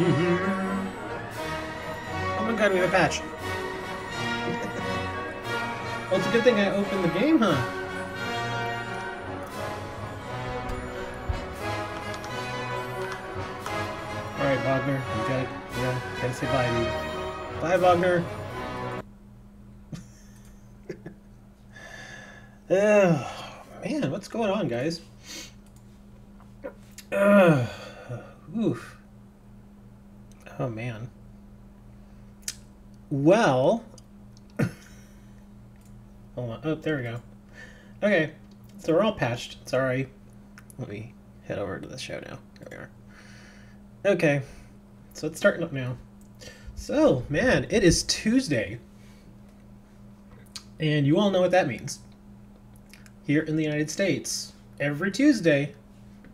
Oh my god, we have a patch. Well, it's a good thing I opened the game, huh? Alright, Wagner, gotta say bye, dude. Bye, Wagner. Man, what's going on, guys? Oof. Oh, man. Well... Hold on. Oh, there we go. Okay, so we're all patched. Sorry. Let me head over to the show now. There we are. Okay, so it's starting up now. So, man, it is Tuesday. And you all know what that means. Here in the United States, every Tuesday,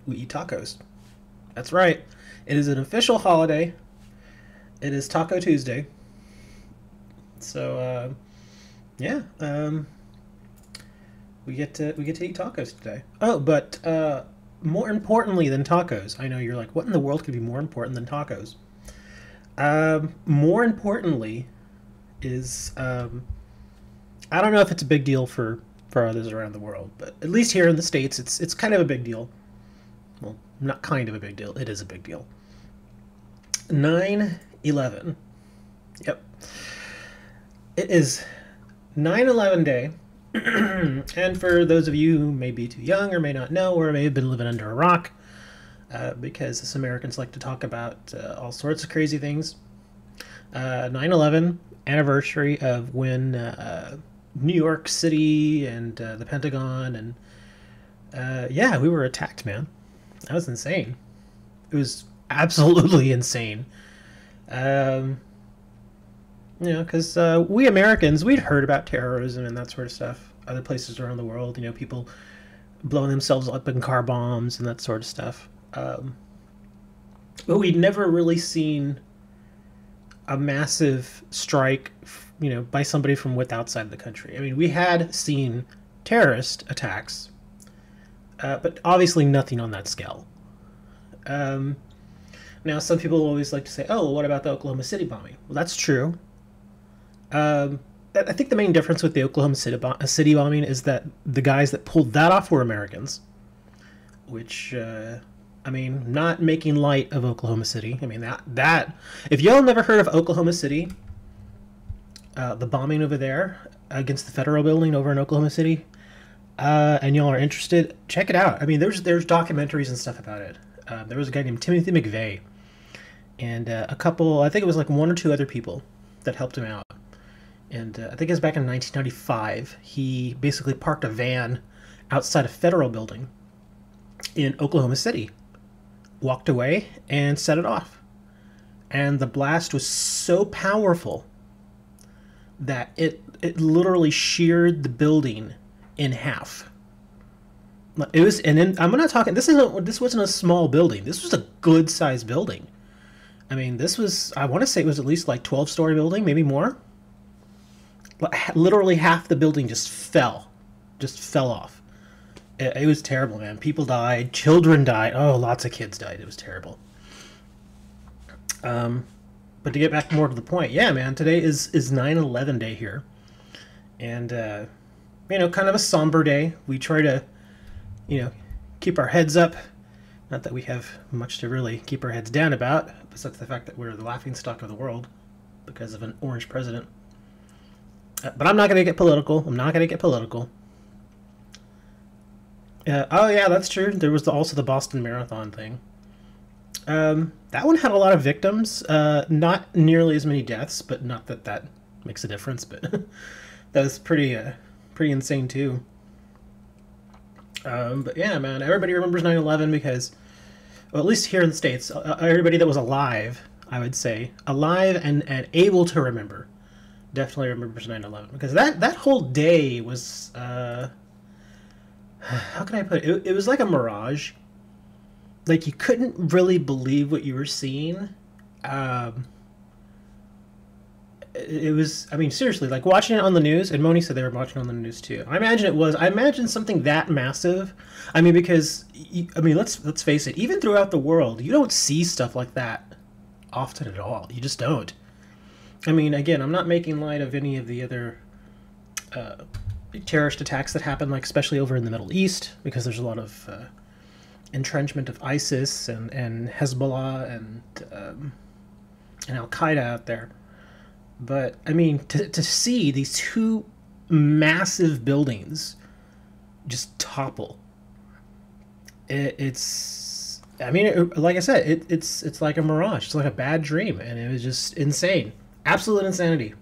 we eat tacos. That's right. It is an official holiday. It is Taco Tuesday. So, yeah, we get to eat tacos today. Oh, but more importantly than tacos, I know you're like, what in the world could be more important than tacos? More importantly is I don't know if it's a big deal for others around the world, but at least here in the States, it's kind of a big deal. Well, not kind of a big deal. It is a big deal. 9/11. Yep. It is 9/11 day. And for those of you who may be too young or may not know or may have been living under a rock, because us Americans like to talk about all sorts of crazy things. 9/11 anniversary of when New York City and the Pentagon and yeah, we were attacked, man. That was insane. It was absolutely insane. You know, because we Americans, we'd heard about terrorism and that sort of stuff. Other places around the world, you know, people blowing themselves up in car bombs and that sort of stuff. But we'd never really seen a massive strike, you know, by somebody from outside the country. I mean, we had seen terrorist attacks, but obviously nothing on that scale. Now, some people always like to say, oh, well, what about the Oklahoma City bombing? Well, that's true. I think the main difference with the Oklahoma City bombing is that the guys that pulled that off were Americans, which, I mean, not making light of Oklahoma City. I mean, that if y'all never heard of Oklahoma City, the bombing over there against the federal building over in Oklahoma City, and y'all are interested, check it out. I mean, there's documentaries and stuff about it. There was a guy named Timothy McVeigh, and a couple, I think it was like one or two other people that helped him out. And I think it was back in 1995. He basically parked a van outside a federal building in Oklahoma City, walked away, and set it off. And the blast was so powerful that it literally sheared the building in half. It was, and then I'm not talking. This wasn't a small building. This was a good sized building. I mean, this was, I want to say it was at least like 12-story building, maybe more. Literally half the building just fell off. It was terrible, man. People died, children died. Oh, lots of kids died. It was terrible. But to get back more to the point, yeah, man, today is 9/11 day here, and you know, kind of a somber day. We try to, you know, keep our heads up. Not that we have much to really keep our heads down about, besides the fact that we're the laughingstock of the world because of an orange president. But I'm not going to get political. I'm not going to get political. Oh, yeah, that's true. There was also the Boston Marathon thing. That one had a lot of victims. Not nearly as many deaths, but not that that makes a difference. But that was pretty insane, too. But yeah, man, everybody remembers 9/11 because, well, at least here in the States, everybody that was alive, I would say, alive and able to remember, definitely remembers 9/11, because that whole day was, how can I put it? It was like a mirage. Like, you couldn't really believe what you were seeing. It was, I mean, seriously, like watching it on the news, and Moni said they were watching it on the news too. I imagine something that massive. I mean, because, I mean, let's face it, even throughout the world, you don't see stuff like that often at all. You just don't. I mean, again, I'm not making light of any of the other terrorist attacks that happen, like especially over in the Middle East, because there's a lot of entrenchment of ISIS and Hezbollah and Al Qaeda out there. But I mean, to see these two massive buildings just topple, it's. I mean, like I said, it's like a mirage. It's like a bad dream, and it was just insane, absolute insanity.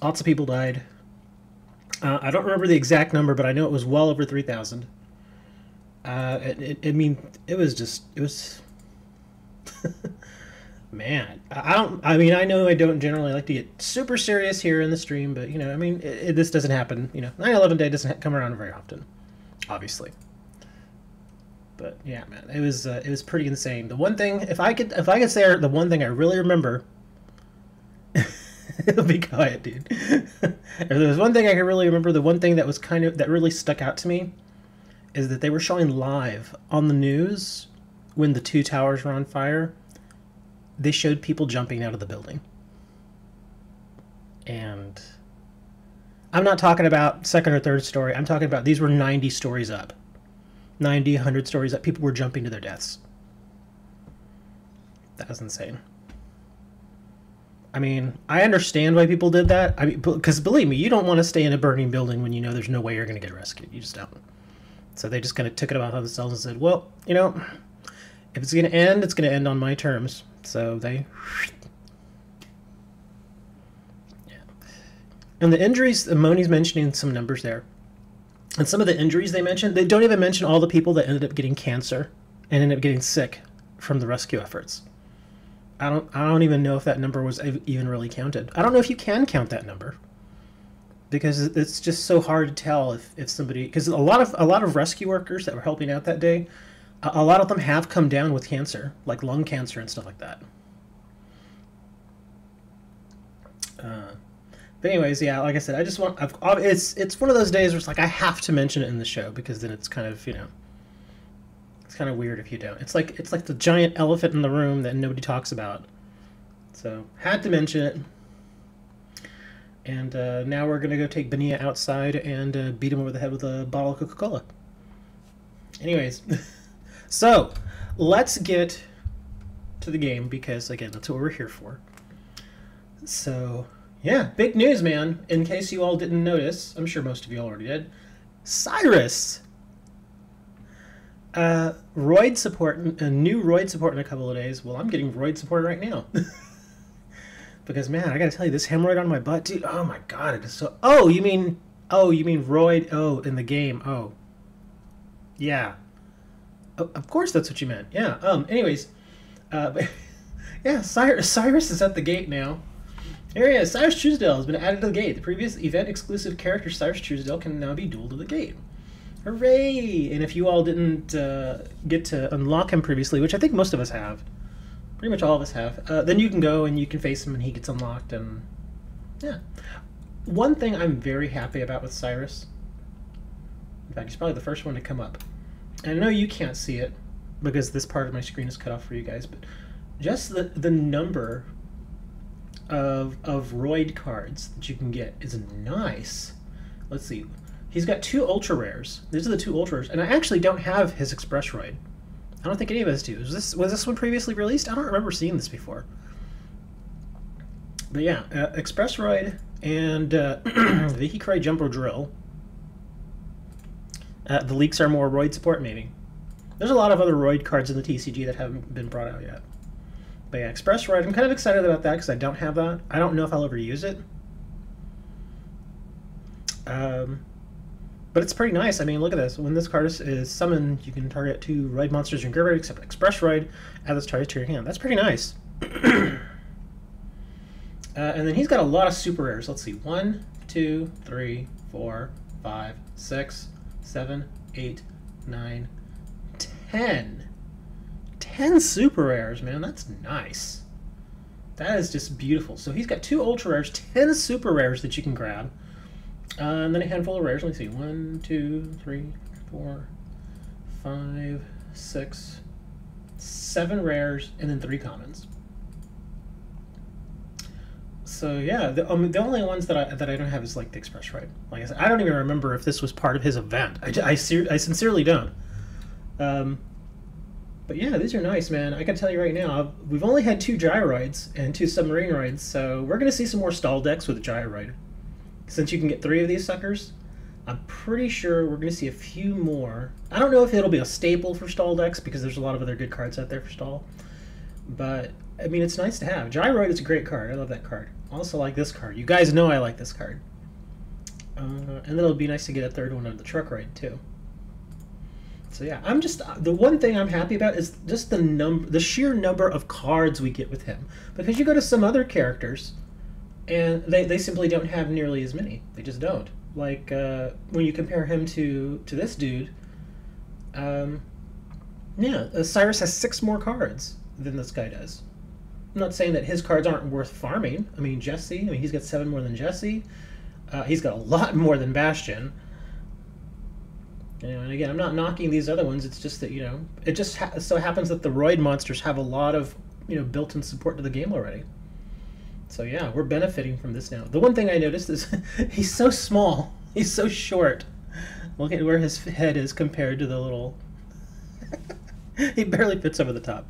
Lots of people died. I don't remember the exact number, but I know it was well over 3,000. I mean, it was man. I mean, I know I don't generally like to get super serious here in the stream, but you know, I mean, this doesn't happen. You know, 9/11 day doesn't come around very often, obviously. But yeah, man, it was pretty insane. The one thing, if I could say the one thing I really remember, it'll be quiet, dude. If there was one thing I could really remember, the one thing that was that really stuck out to me is that they were showing live on the news when the two towers were on fire. They showed people jumping out of the building. And I'm not talking about second or third story. I'm talking about these were 90 stories up. 90, 100 stories up. People were jumping to their deaths. That was insane. I mean, I understand why people did that. I mean, because believe me, you don't want to stay in a burning building when you know there's no way you're going to get rescued. You just don't. So they just kind of took it upon themselves and said, well, you know, if it's going to end, it's going to end on my terms. So they... Yeah. And the injuries, Moni's mentioning some numbers there. And some of the injuries they mentioned, they don't even mention all the people that ended up getting cancer and ended up getting sick from the rescue efforts. I don't even know if that number was even really counted. I don't know if you can count that number, because it's just so hard to tell if somebody, because a lot of rescue workers that were helping out that day, a lot of them have come down with cancer, like lung cancer and stuff like that. But anyways, yeah, like I said, I just want, it's one of those days where it's like I have to mention it in the show, because then it's kind of, you know, it's kind of weird if you don't. It's like the giant elephant in the room that nobody talks about. So had to mention it. And now we're gonna go take Benia outside and beat him over the head with a bottle of Coca-Cola. Anyways, so let's get to the game, because again, that's what we're here for. So yeah, big news, man. In case you all didn't notice, I'm sure most of you already did. Syrus, roid support, a new roid support in a couple of days. Well, I'm getting roid support right now. Because man, I gotta tell you, this hemorrhoid on my butt, dude. Oh my god, it is so. Oh, you mean roid? Oh, in the game. Oh, yeah. Oh, of course, that's what you meant. Yeah. Anyways, but yeah, Syrus is at the gate now. Here he is. Syrus Truesdale has been added to the gate. The previous event-exclusive character Syrus Truesdale can now be dueled to the gate. Hooray! And if you all didn't get to unlock him previously, which I think most of us have, pretty much all of us have, then you can go and you can face him and he gets unlocked. And yeah, one thing I'm very happy about with Syrus, in fact, he's probably the first one to come up. And I know you can't see it because this part of my screen is cut off for you guys, but just the number of roid cards that you can get is nice. Let's see. He's got 2 ultra rares. These are the 2 ultra rares, and I actually don't have his express roid. I don't think any of us do. Was this one previously released? I don't remember seeing this before. But yeah, express roid and Yugioh Jumbo Drill. The leaks are more roid support, maybe. There's a lot of other roid cards in the TCG that haven't been brought out yet. But yeah, express roid, I'm kind of excited about that because I don't have that. I don't know if I'll ever use it. But it's pretty nice. I mean, look at this. When this card is summoned, you can target 2 roid monsters in your graveyard except express roid. Add this target to your hand. That's pretty nice. And then he's got a lot of super rares. Let's see. 1, 2, 3, 4, 5, 6, 7, 8, 9, 10. 10 super rares, man. That's nice. That is just beautiful. So he's got 2 ultra rares, 10 super rares that you can grab. And then a handful of rares. Let me see. 1, 2, 3, 4, 5, 6, 7 rares, and then 3 commons. So yeah, the only ones that I don't have is like the express ride. Like I said, I don't even remember if this was part of his event. I sincerely don't. Um, but yeah, these are nice, man. I can tell you right now, we've only had 2 gyroids and 2 submarine rides, so we're gonna see some more stall decks with a gyroid. Since you can get 3 of these suckers, I'm pretty sure we're gonna see a few more. I don't know if it'll be a staple for stall decks because there's a lot of other good cards out there for stall. But I mean, it's nice to have. Gyroid is a great card. I love that card. Also like this card. You guys know I like this card. And then it'll be nice to get a 3rd one of the truck ride too. So yeah, I'm just the one thing I'm happy about is just the sheer number of cards we get with him. Because you go to some other characters, and they simply don't have nearly as many. They just don't. Like when you compare him to this dude, yeah, Syrus has 6 more cards than this guy does. I'm not saying that his cards aren't worth farming. I mean, Jesse, he's got 7 more than Jesse. He's got a lot more than Bastion. And again, I'm not knocking these other ones. It's just that, it just so happens that the Roid monsters have a lot of, built-in support to the game already. So yeah, we're benefiting from this now. The one thing I noticed is he's so small. He's so short. Look at where his head is compared to the little... He barely fits over the top.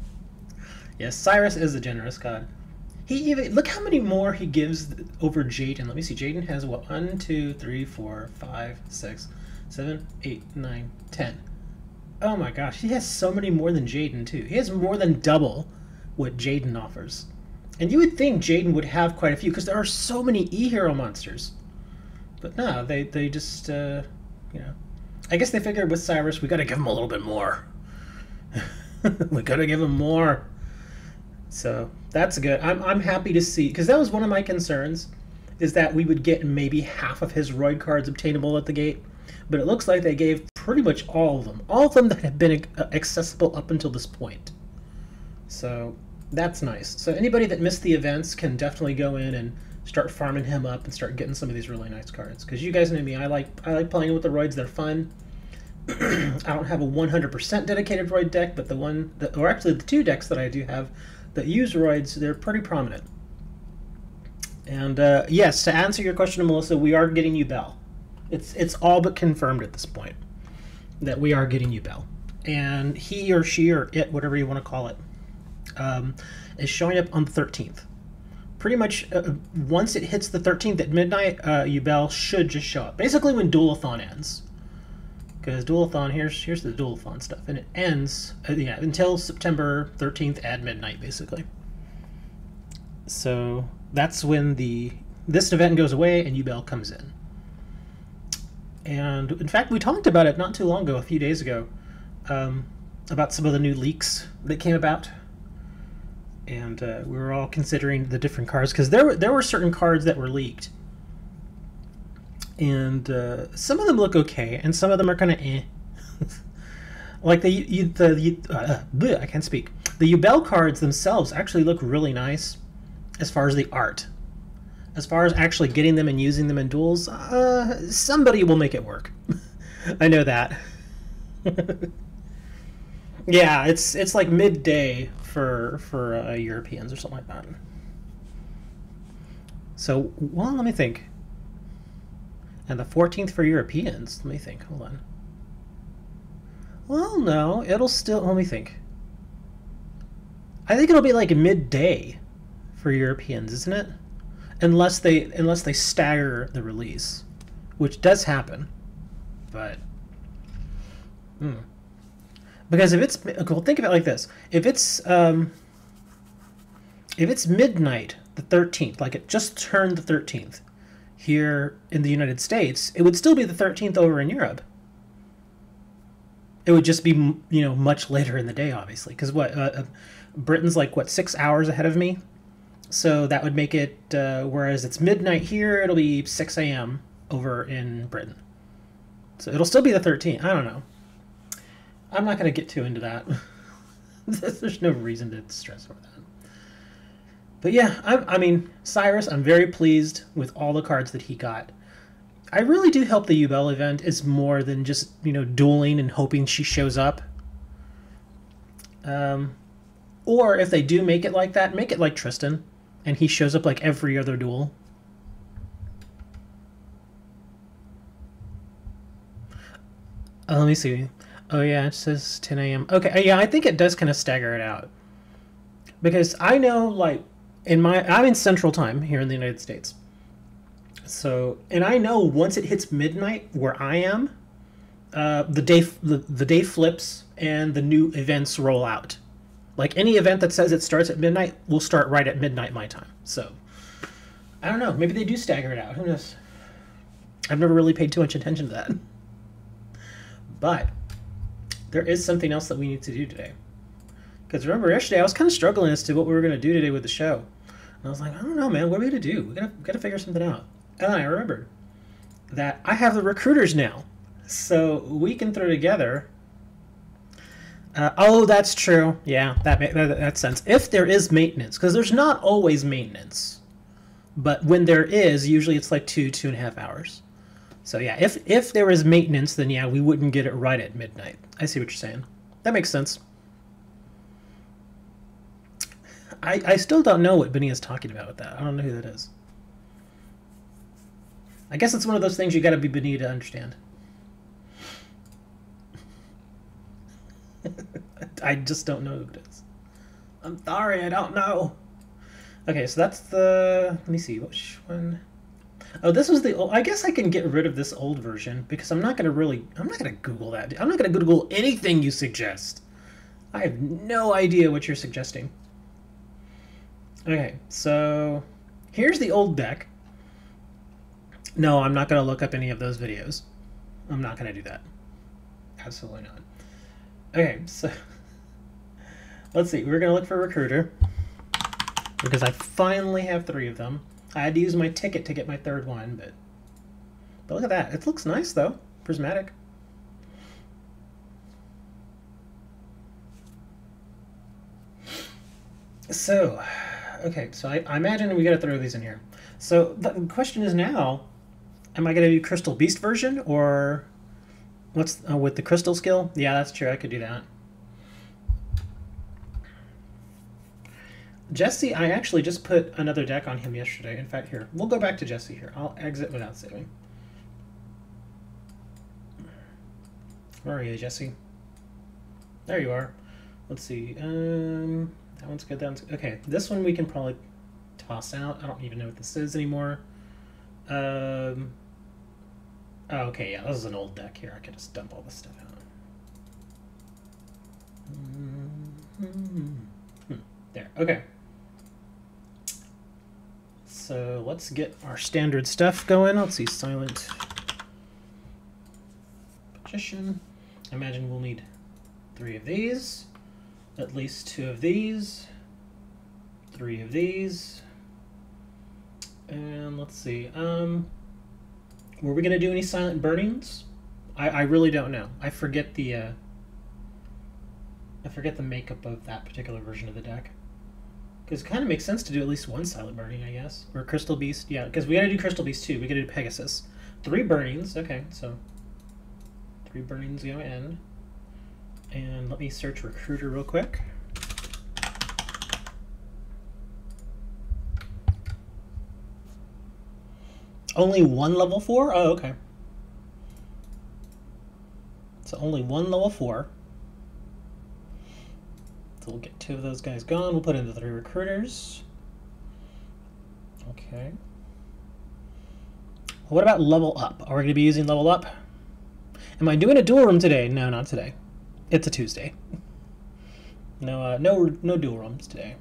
Yes, Syrus is a generous god. He even... Look how many more he gives over Jaden. Let me see. Jaden has what? 1, 2, 3, 4, 5, 6... 7, 8, 9, 10. Oh my gosh, he has so many more than Jaden too. He has more than double what Jaden offers. And you would think Jaden would have quite a few because there are so many E-Hero monsters. But no, they just, I guess they figured with Syrus, we gotta give him a little bit more. We gotta give him more. So that's good. I'm happy to see, because that was one of my concerns, is that we would get maybe half of his Roid cards obtainable at the gate. But it looks like they gave pretty much all of them that have been accessible up until this point. So that's nice. So anybody that missed the events can definitely go in and start farming him up and start getting some of these really nice cards. Because you guys know me, I like playing with the Roids. They're fun. I don't have a 100% dedicated Roid deck, but or actually the 2 decks that I do have that use Roids, they're pretty prominent. And yes, to answer your question, Melissa, we are getting Yubel. It's all but confirmed at this point that we are getting Yubel. And he or she or it, whatever you want to call it, is showing up on the 13th. Pretty much once it hits the 13th at midnight, Yubel should just show up. Basically when Duelathon ends. Because Duelathon, here's the Duelathon stuff. And it ends until September 13th at midnight, basically. So that's when this event goes away and Yubel comes in. And in fact, we talked about it not too long ago, a few days ago, about some of the new leaks that came about. And we were all considering the different cards, because there were certain cards that were leaked. And some of them look okay, and some of them are kind of eh. Like I can't speak. The Yubel cards themselves actually look really nice as far as the art. As far as actually getting them and using them in duels, somebody will make it work. I know that. Yeah, it's like midday for Europeans or something like that. So, well, let me think. And the 14th for Europeans. Let me think. Hold on. Well, no, it'll still. Let me think. I think it'll be like midday for Europeans, isn't it? Unless they stagger the release, which does happen, but because if it's well, think of it like this: if it's midnight the 13th, like it just turned the 13th here in the United States, it would still be the 13th over in Europe. It would just be much later in the day, obviously, because Britain's like 6 hours ahead of me. So that would make it, whereas it's midnight here, it'll be 6 a.m. over in Britain. So it'll still be the 13th. I don't know. I'm not going to get too into that. There's no reason to stress over that. But yeah, I mean, Syrus, I'm very pleased with all the cards that he got. I really do hope the Yubel event is more than just, dueling and hoping she shows up. Or if they do make it like that, make it like Tristan. and he shows up like every other duel. Let me see. Oh yeah, it says 10 a.m. Okay, yeah, I think it does kind of stagger it out. Because I know, like, I'm in Central Time here in the United States. So, and I know once it hits midnight where I am, the day flips and the new events roll out. Like any event that says it starts at midnight will start right at midnight my time. So, I don't know. Maybe they do stagger it out. Who knows? I've never really paid too much attention to that. But there is something else that we need to do today. Because remember, yesterday I was kind of struggling as to what we were going to do today with the show. And I was like, I don't know, man. What are we going to do? We gotta figure something out. And then I remembered that I have the recruiters now. So we can throw together... oh, that's true. Yeah, that sense. If there is maintenance, because there's not always maintenance. But when there is, usually it's like 2.5 hours. So yeah, if there is maintenance, then yeah, we wouldn't get it right at midnight. I see what you're saying. That makes sense. I still don't know what Benny is talking about with that. I don't know who that is. I guess it's one of those things you gotta be Benny to understand. I just don't know who it is. I'm sorry, I don't know. Okay, so that's the... Let me see, which one... Oh, this was the old... I guess I can get rid of this old version because I'm not going to Google that. I'm not going to Google anything you suggest. I have no idea what you're suggesting. Okay, so here's the old deck. No, I'm not going to look up any of those videos. I'm not going to do that. Absolutely not. Okay, so let's see. We're going to look for Recruiter because I finally have 3 of them. I had to use my ticket to get my 3rd one, but look at that. It looks nice, though. Prismatic. So, okay, so I imagine we got to throw these in here. So the question is now, am I going to do Crystal Beast version, or what's with the Crystal skill? Yeah, that's true. I could do that. Jesse, I actually just put another deck on him yesterday. In fact, here, we'll go back to Jesse here. I'll exit without saving. Where are you, Jesse? There you are. Let's see. That one's good. That one's good. Okay, this one we can probably toss out. I don't even know what this is anymore. Oh, okay, yeah, this is an old deck here. I can just dump all this stuff out. There, okay. So let's get our standard stuff going. Let's see, Silent Magician. I imagine we'll need 3 of these, at least 2 of these, 3 of these, and let's see. Were we gonna do any Silent Burnings? I really don't know. I forget the makeup of that particular version of the deck. Because it kind of makes sense to do at least 1 Silent Burning, I guess. Or Crystal Beast. Yeah, because we gotta do Crystal Beast too. We gotta do Pegasus. 3 Burnings. Okay, so 3 Burnings go in. And let me search Recruiter real quick. Only 1 level 4? Oh, okay. So only 1 level 4. So we'll get 2 of those guys gone. We'll put in the 3 recruiters. Okay. What about level up? Are we going to be using level up? Am I doing a dual room today? No, not today. It's a Tuesday. No, no dual rooms today.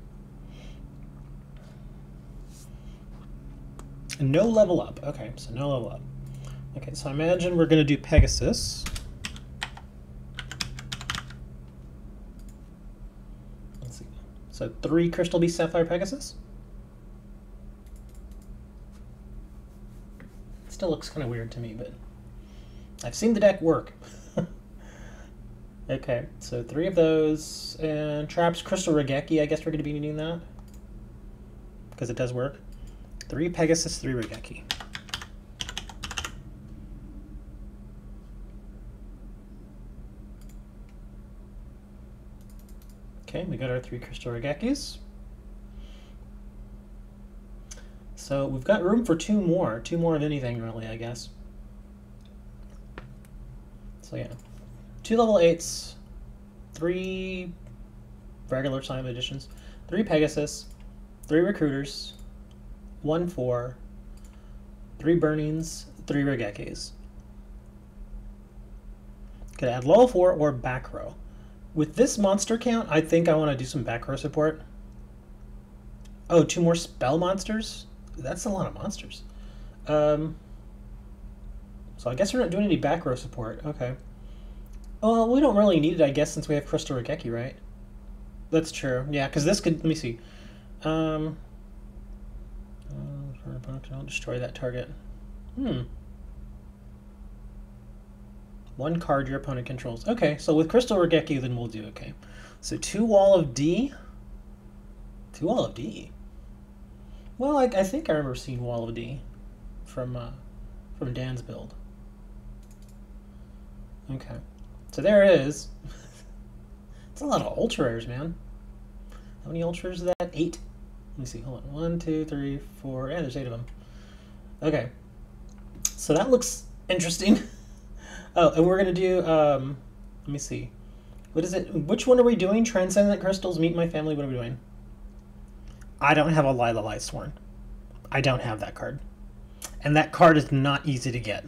No level up. Okay, so no level up. Okay, so I imagine we're going to do Pegasus. Let's see. So 3 Crystal Beast Sapphire Pegasus. It still looks kind of weird to me, but I've seen the deck work. Okay, so 3 of those, and Traps Crystal Regeki, I guess we're going to be needing that, because it does work. 3 Pegasus, 3 Regeki. Okay, we got our 3 Crystal Regekis. So we've got room for two more of anything really, I guess. So yeah, 2 level 8s, 3 regular time editions, 3 Pegasus, 3 Recruiters, 1 4, 3 Burnings, 3 Regekis. Could add level 4 or back row. With this monster count, I think I want to do some back row support. Oh, 2 more spell monsters? That's a lot of monsters. So I guess we're not doing any back row support. Okay. Well, we don't really need it, I guess, since we have Crystal Regeki, right? That's true. Yeah, because this could... Let me see. Don't destroy that target. 1 card your opponent controls. Okay, so with Crystal Regeki, then we'll do okay. So 2 Wall of D. 2 Wall of D. Well, I think I remember seeing Wall of D from Dan's build. Okay, so there it is. It's a lot of ultra rares, man. How many ultra rares is that? 8. Let me see. Hold on. 1, 2, 3, 4. Yeah, there's 8 of them. Okay, so that looks interesting. Oh, and we're gonna do. Let me see. What is it? Which one are we doing? Transcendent Crystals, Meet My Family. What are we doing? I don't have a Lila Lightsworn. I don't have that card, and that card is not easy to get.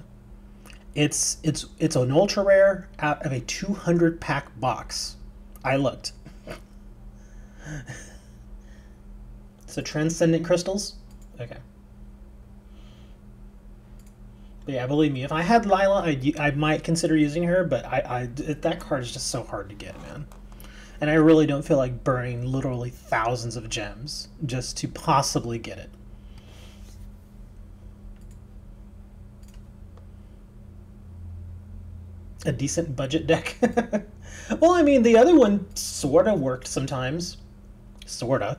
It's an ultra rare out of a 200 pack box. I looked. So Transcendent Crystals, okay. But yeah, believe me, if I had Lila, I might consider using her, but that card is just so hard to get, man. And I really don't feel like burning literally thousands of gems just to possibly get it. A decent budget deck. Well, I mean, the other one sorta worked sometimes. Sorta.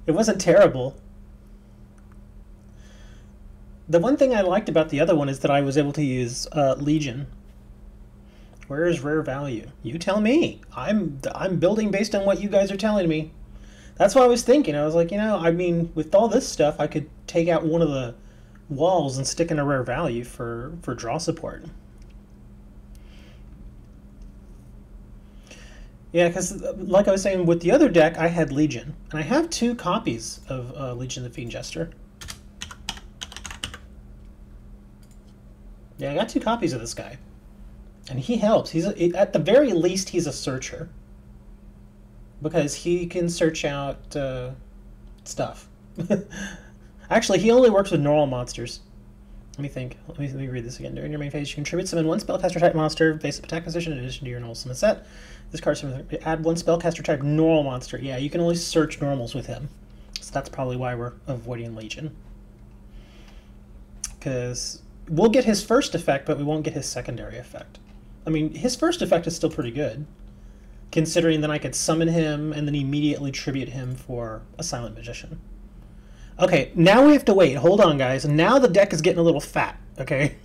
It wasn't terrible. The one thing I liked about the other one is that I was able to use Legion. Where is rare value? You tell me. I'm building based on what you guys are telling me. That's what I was thinking. I was like, you know, I mean, with all this stuff, I could take out one of the walls and stick in a rare value for draw support. Yeah, because like I was saying, with the other deck, I had Legion. And I have 2 copies of Legion the Fiend Jester. Yeah, I got 2 copies of this guy. And he helps. At the very least, he's a searcher. Because he can search out stuff. Actually, he only works with normal monsters. Let me think. Let me read this again. During your main phase, you contribute summon 1 spellcaster type monster base up attack position in addition to your normal summon set. This card add 1 spellcaster type normal monster. Yeah, you can only search normals with him. So that's probably why we're avoiding Legion. Because we'll get his first effect, but we won't get his secondary effect. I mean, his first effect is still pretty good, considering that I could summon him and then immediately tribute him for a Silent Magician. Okay, now we have to wait. Hold on, guys. Now the deck is getting a little fat, okay?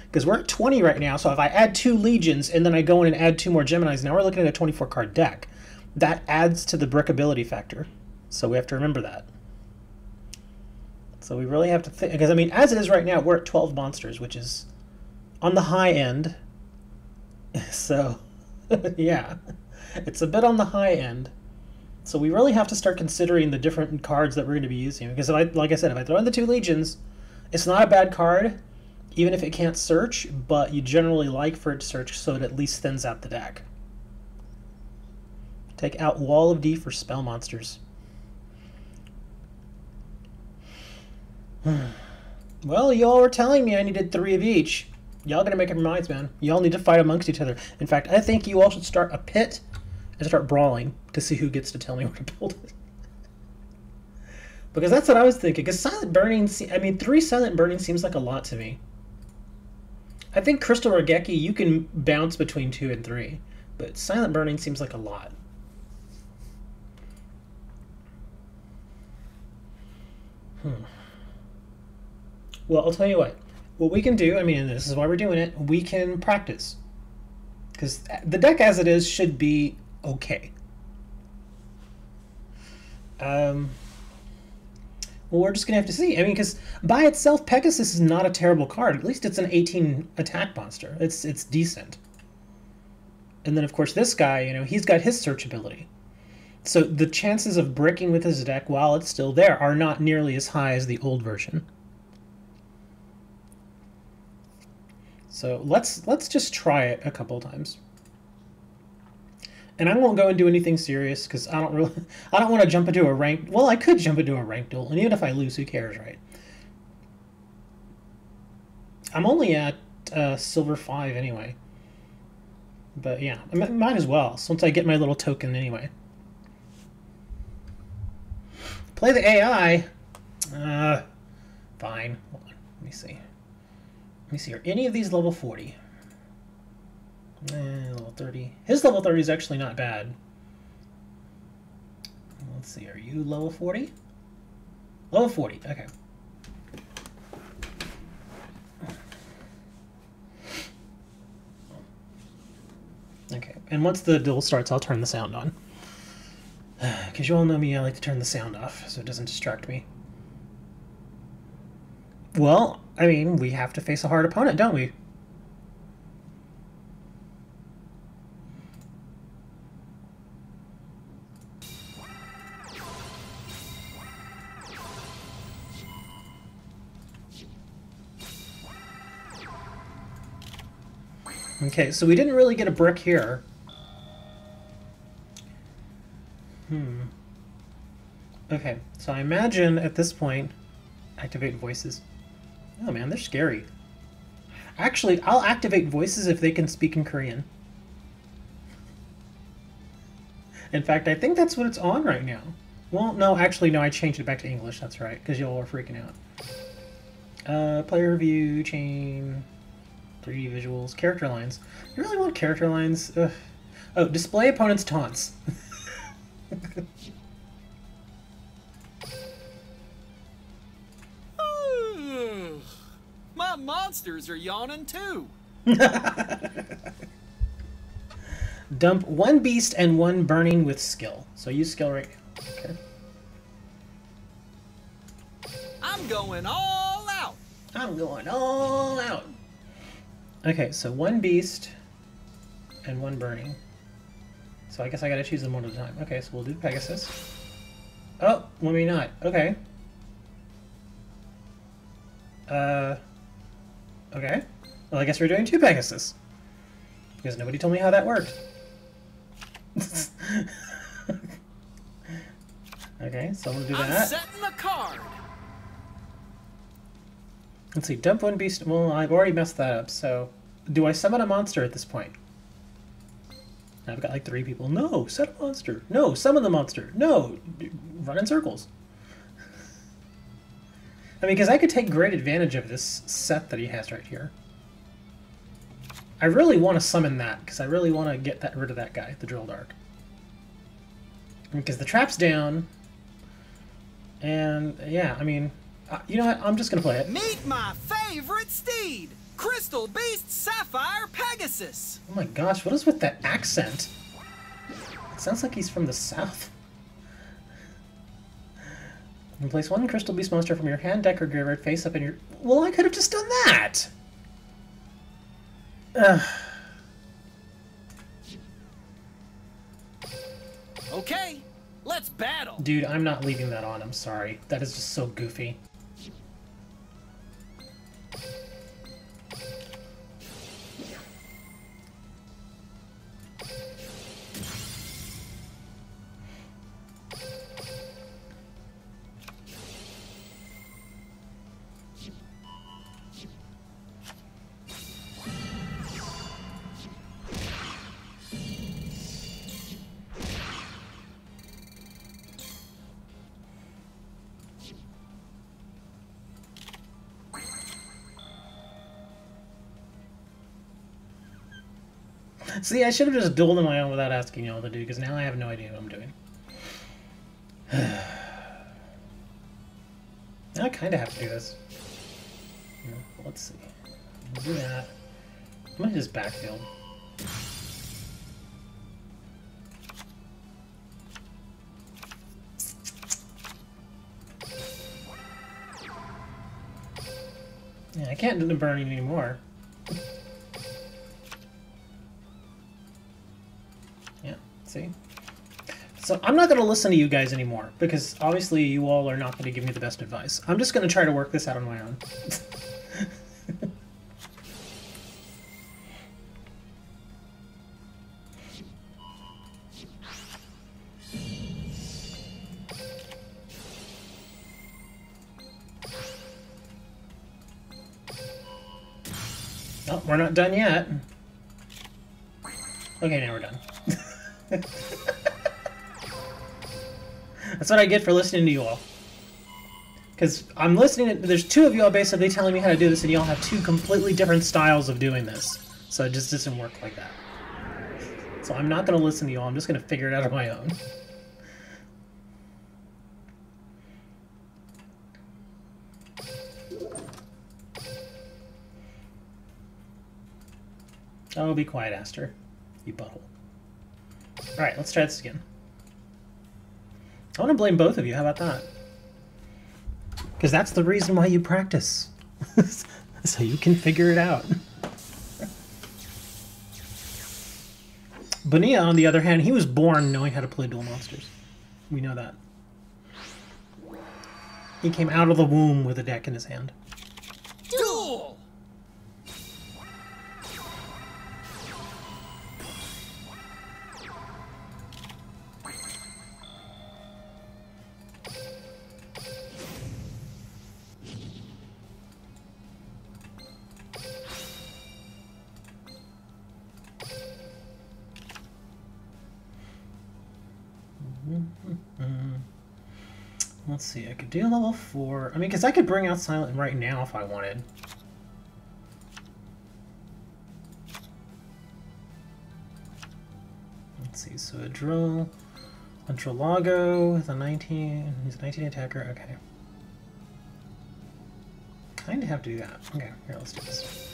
Because we're at 20 right now, so if I add 2 Legions and then I go in and add 2 more Geminis, now we're looking at a 24-card deck. That adds to the brickability factor, so we have to remember that. So we really have to think, because I mean, as it is right now, we're at 12 monsters, which is on the high end. So, yeah, it's a bit on the high end. So we really have to start considering the different cards that we're going to be using. Because like I said, if I throw in the 2 Legions, it's not a bad card, even if it can't search, but you generally like for it to search so it at least thins out the deck. Take out Wall of D for spell monsters. Well, y'all were telling me I needed 3 of each. Y'all gotta make up your minds, man. Y'all need to fight amongst each other. In fact, I think you all should start a pit and start brawling to see who gets to tell me where to build it. Because that's what I was thinking. Because Silent Burning, I mean, 3 Silent Burning seems like a lot to me. I think Crystal Regeki, you can bounce between 2 and 3. But Silent Burning seems like a lot. Well, I'll tell you what we can do, I mean, this is why we're doing it, we can practice. Because the deck as it is should be okay. Well, we're just going to have to see. I mean, because by itself, Pegasus is not a terrible card. At least it's an 18 attack monster. It's decent. And then, of course, this guy, you know, he's got his search ability. So the chances of bricking with his deck while it's still there are not nearly as high as the old version. So let's just try it a couple of times. And I won't go and do anything serious because I don't want to jump into a ranked. Well, I could jump into a ranked duel, and even if I lose, who cares, right? I'm only at silver 5 anyway. But yeah, I might as well. So once I get my little token anyway. Play the AI. Fine. Hold on. Let me see. Let me see. Are any of these level 40? Level 30. His level 30 is actually not bad. Let's see. Are you level 40? Level 40. Okay. Okay. And once the duel starts, I'll turn the sound on. Because you all know me, I like to turn the sound off so it doesn't distract me. Well, I mean, we have to face a hard opponent, don't we? Okay, so we didn't really get a brick here. Okay, so I imagine at this point, activate voices. Oh man, they're scary. Actually, I'll activate voices if they can speak in Korean. In fact, I think that's what it's on right now. Well, no, actually, no, I changed it back to English, that's right, because y'all are freaking out. Player view, chain, 3D visuals, character lines. You really want character lines? Ugh. Oh, display opponent's taunts. My monsters are yawning too. Dump 1 beast and 1 burning with skill. So use skill right now. Okay. I'm going all out. I'm going all out. Okay, so 1 beast and 1 burning. So I guess I gotta choose them one at a time. Okay, so we'll do Pegasus. Oh, let me not. Okay. Okay. Well, I guess we're doing 2 Pegasus. Because nobody told me how that worked. Okay, so I'm gonna do that. I'm setting the card. Let's see, dump 1 beast. Well, I've already messed that up, so... Do I summon a monster at this point? I've got like 3 people. No, set a monster. No, summon the monster. No, run in circles. I mean, because I could take great advantage of this set that he has right here. I really want to summon that, because I really want to get rid of that guy, the Drill Dark. Because the trap's down, and yeah, I mean, you know what, I'm just going to play it. Meet my favorite steed, Crystal Beast Sapphire Pegasus. Oh my gosh, what is with that accent? It sounds like he's from the south. You can place 1 Crystal Beast monster from your hand, deck, or graveyard face up in your... Well, I could have just done that! Ugh. Okay, let's battle. Dude, I'm not leaving that on, I'm sorry. That is just so goofy. See, I should have just dueled on my own without asking y'all to do, because now I have no idea what I'm doing. Now I kind of have to do this. Let's see. I'll do that. I might just backfield. Yeah, I can't do the burning anymore. Yeah, see? So I'm not going to listen to you guys anymore, because obviously you all are not going to give me the best advice. I'm just going to try to work this out on my own. Oh, we're not done yet. Okay, now we're done. That's what I get for listening to you all. Because I'm listening to, there's two of you all basically telling me how to do this, and you all have two completely different styles of doing this. So it just doesn't work like that. So I'm not going to listen to you all, I'm just going to figure it out on my own. Oh, be quiet, Aster. You butthole. Alright, let's try this again. I want to blame both of you, how about that? Because that's the reason why you practice. So you can figure it out. Bonilla, on the other hand, he was born knowing how to play dual monsters. We know that. He came out of the womb with a deck in his hand. Duel! Let's see, I could do level 4. I mean, because I could bring out Silent right now if I wanted. Let's see, so a drill, a Trilago with a 19, he's a 19 attacker, okay. Kinda have to do that. Okay, here, let's do this.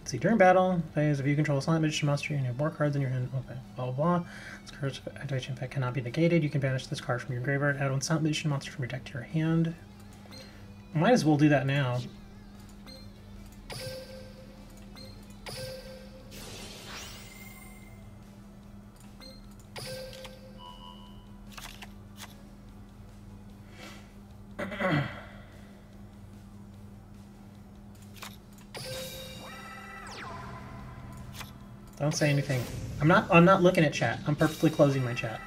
See, during battle phase, if you control a silent magician monster and you have more cards in your hand, okay, blah blah blah. This card's activation effect cannot be negated. You can banish this card from your graveyard, add one silent magician monster from your deck to your hand. Might as well do that now. Don't say anything. I'm not looking at chat. I'm purposely closing my chat.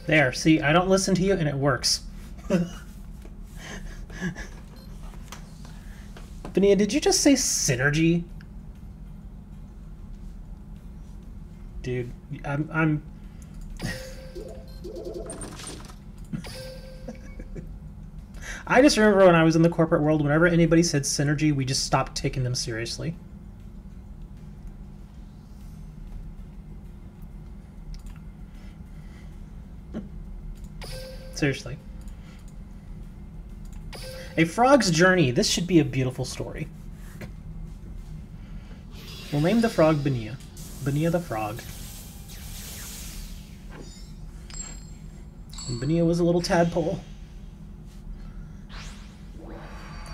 There, see, I don't listen to you and it works. Bonilla, did you just say synergy? Dude, I'm... I just remember when I was in the corporate world, whenever anybody said synergy, we just stopped taking them seriously. Seriously. A Frog's Journey. This should be a beautiful story. We'll name the frog Bonilla. Bonilla the frog. And Bonilla was a little tadpole.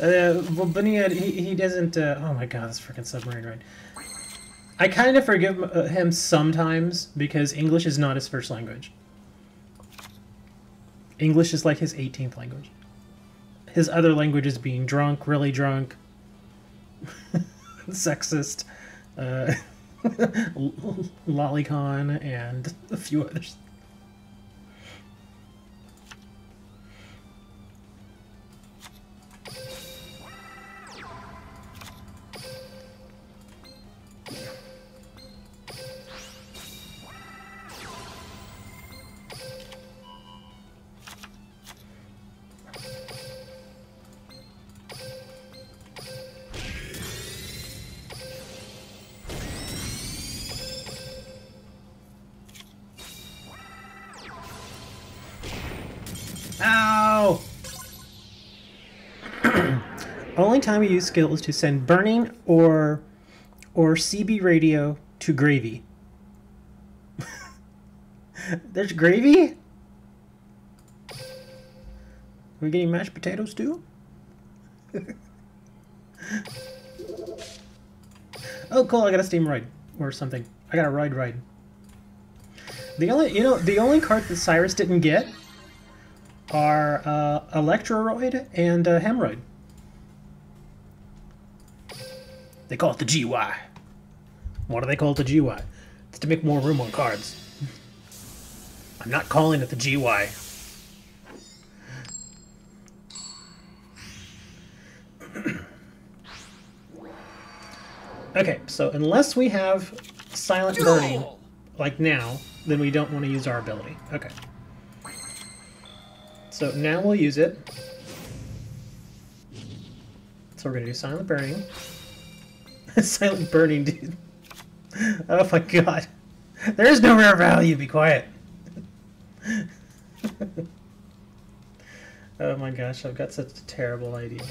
Well, Bonilla, he doesn't. Oh my god, this freaking submarine ride. I kind of forgive him sometimes because English is not his first language. English is like his 18th language. His other languages being drunk, really drunk, sexist, lolicon, and a few others. Ow! Only time we use skill is to send burning or CB radio to gravy. There's gravy? Are we getting mashed potatoes too? Oh cool, I got a steam ride or something. I got a ride. The only card that Syrus didn't get are Electroroid and Hemorrhoid. They call it the GY. Why do they call it the GY? It's to make more room on cards. I'm not calling it the GY. Okay, so unless we have Silent Burning, like now, then we don't want to use our ability. Okay. So now we'll use it. So we're going to do Silent Burning. Silent Burning, dude. Oh my god. There is no rare value, be quiet. Oh my gosh, I've got such a terrible idea.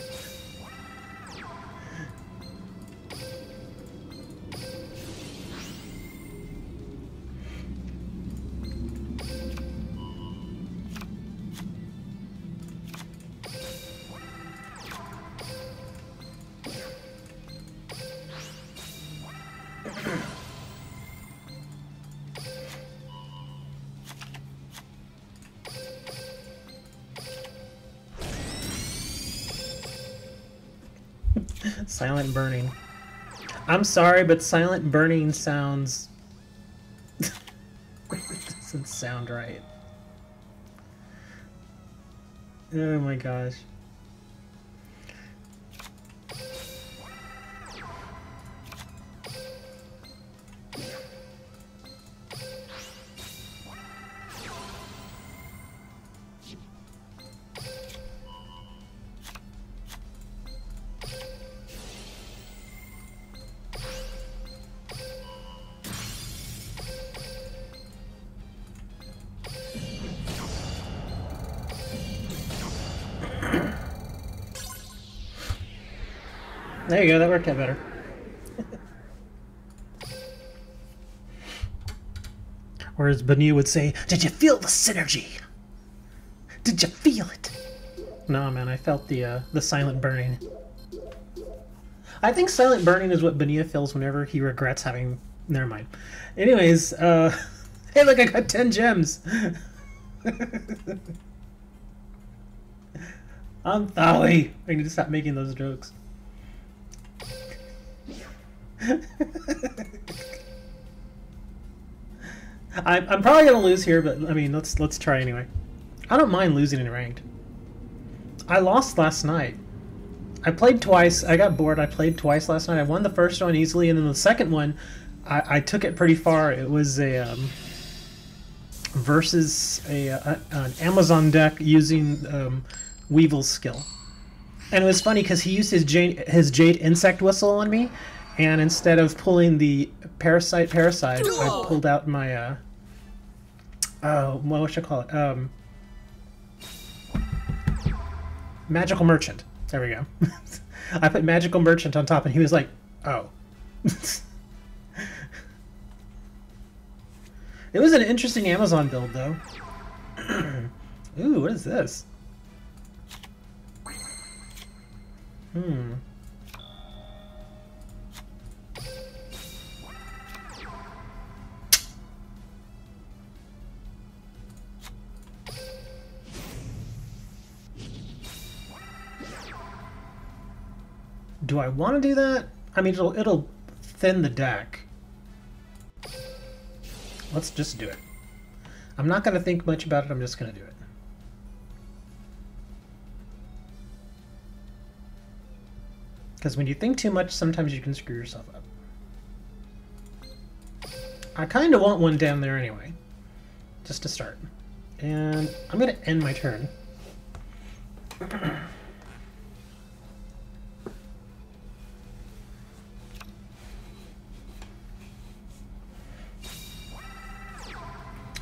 Silent Burning. I'm sorry, but Silent Burning sounds... it doesn't sound right. Oh my gosh. There you go, that worked out better. Or as Banu would say, did you feel the synergy? Did you feel it? No, man, I felt the silent burning. I think silent burning is what Banu feels whenever he regrets having... Never mind. Anyways, hey look, I got 10 gems! I'm sorry. I need to stop making those jokes. I'm probably gonna lose here, but I mean, let's try anyway. I don't mind losing in ranked. I lost last night. I played twice. I got bored. I played twice last night. I won the first one easily, and then the second one, I took it pretty far. It was a versus an Amazon deck using Weevil's skill, and it was funny because he used his Jade Insect Whistle on me. And instead of pulling the Parasite, I pulled out my, what should I call it? Magical Merchant. There we go. I put Magical Merchant on top, and he was like, oh. It was an interesting Amazon build, though. Ooh, what is this? Hmm. Do I want to do that? I mean, it'll thin the deck. Let's just do it. I'm not going to think much about it, I'm just going to do it. Because when you think too much, sometimes you can screw yourself up. I kind of want one down there anyway, just to start. And I'm going to end my turn.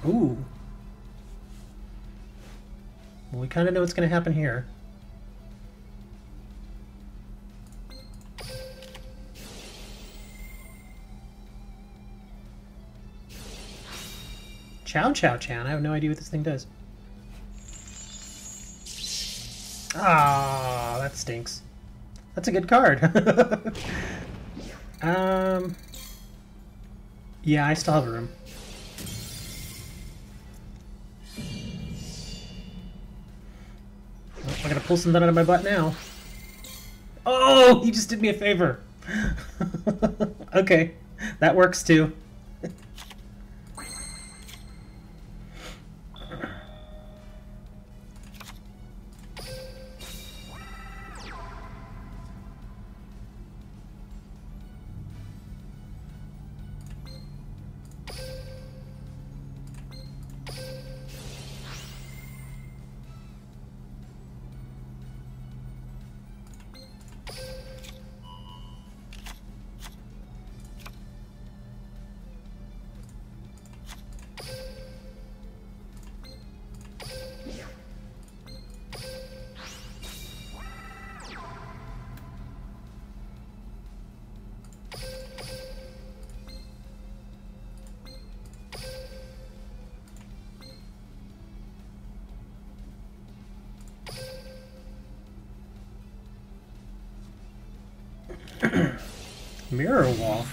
Ooh. Well, we kind of know what's going to happen here. Chow Chow Chan. I have no idea what this thing does. Ah, that stinks. That's a good card. Yeah, I still have room. I'm gonna pull something out of my butt now. Oh, he just did me a favor. Okay, that works too. Mirror wall.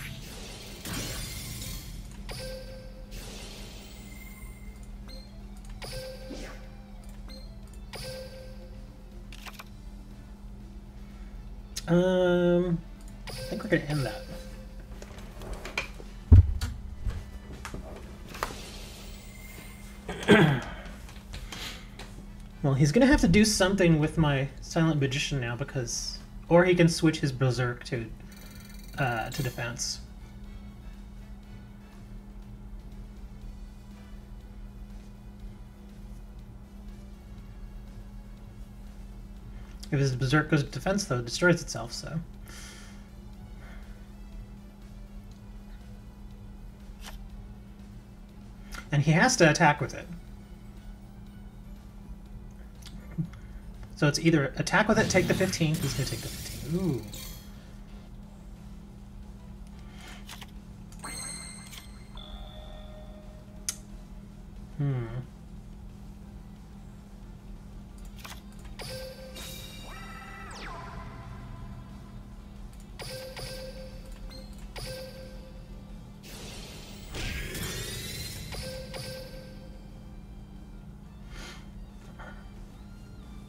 I think we're gonna end that. Well, he's gonna have to do something with my Silent Magician now because, or he can switch his Berserk to defense. If his Berserk goes to defense, though, it destroys itself, so. And he has to attack with it. So it's either attack with it, take the 15. He's going to take the 15. Ooh.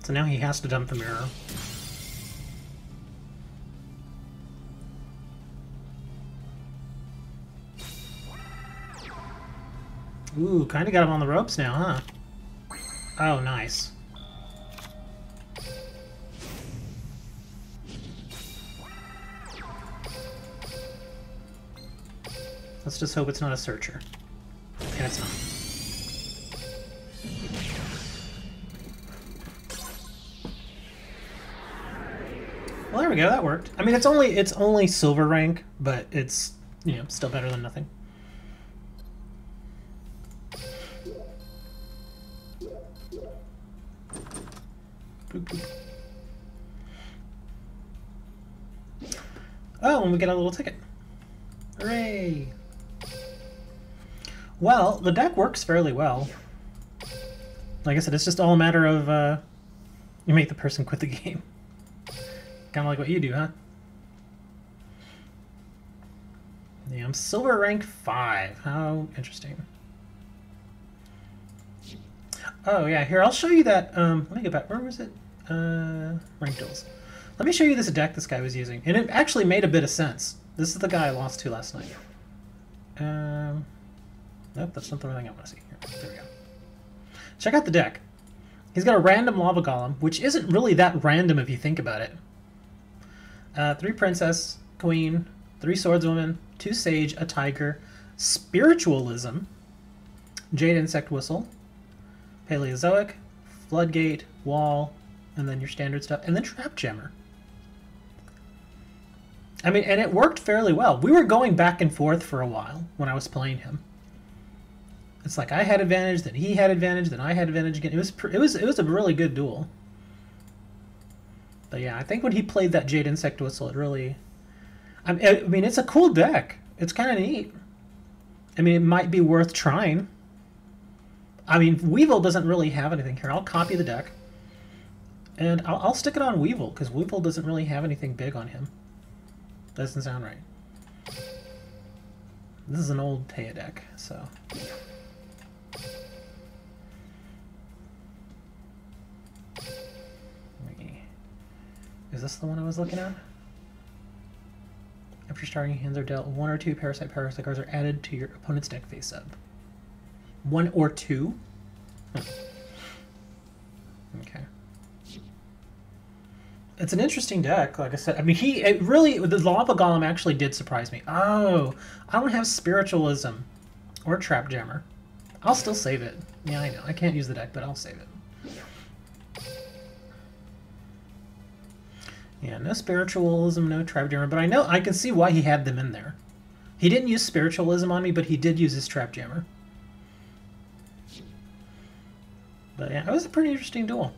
So now he has to dump the mirror. Ooh, kind of got him on the ropes now, huh? Oh, nice. Let's just hope it's not a searcher. And it's not. Well, there we go. That worked. I mean, it's only silver rank, but it's, you know, still better than nothing. Boop, boop. Oh, and we get a little ticket. Hooray! Well, the deck works fairly well. Like I said, it's just all a matter of you make the person quit the game. Kind of like what you do, huh? Yeah, I'm silver rank 5. How interesting. Oh yeah, here I'll show you that. Let me go back. Where was it? Rank duels. Let me show you this deck this guy was using, and it actually made a bit of sense. This is the guy I lost to last night. Nope, that's not the thing I want to see. Here, there we go. Check out the deck. He's got a random lava golem, which isn't really that random if you think about it. 3 princess, queen, 3 swordswomen, 2 sage, a tiger, spiritualism, jade insect whistle, Paleozoic, Floodgate, Wall, and then your standard stuff, and then Trap Jammer. I mean, and it worked fairly well. We were going back and forth for a while when I was playing him. It's like I had advantage, then he had advantage, then I had advantage again. It was a really good duel. But yeah, I think when he played that Jade Insect Whistle, it really... I mean, it's a cool deck. It's kind of neat. I mean, it might be worth trying. I mean, Weevil doesn't really have anything here. I'll copy the deck. And I'll stick it on Weevil, because Weevil doesn't really have anything big on him. Doesn't sound right. This is an old Taya deck, so... Is this the one I was looking at? After starting, hands are dealt. 1 or 2 parasite cards are added to your opponent's deck face up. 1 or 2? Huh. Okay. It's an interesting deck, like I said. I mean, the Lava Golem actually did surprise me. Oh, I don't have Spiritualism or Trap Jammer. I'll still save it. Yeah, I know. I can't use the deck, but I'll save it. Yeah, no Spiritualism, no Trap Jammer, but I can see why he had them in there. He didn't use Spiritualism on me, but he did use his Trap Jammer. But yeah, it was a pretty interesting duel.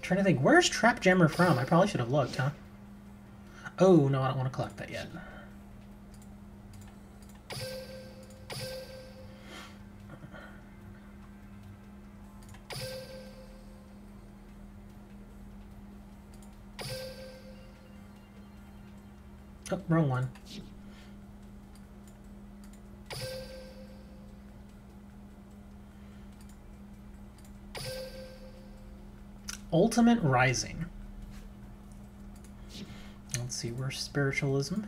Trying to think, where's Trap Jammer from? I probably should have looked, huh? Oh, no, I don't want to collect that yet. Oh, wrong one. Ultimate Rising. Let's see, where's Spiritualism?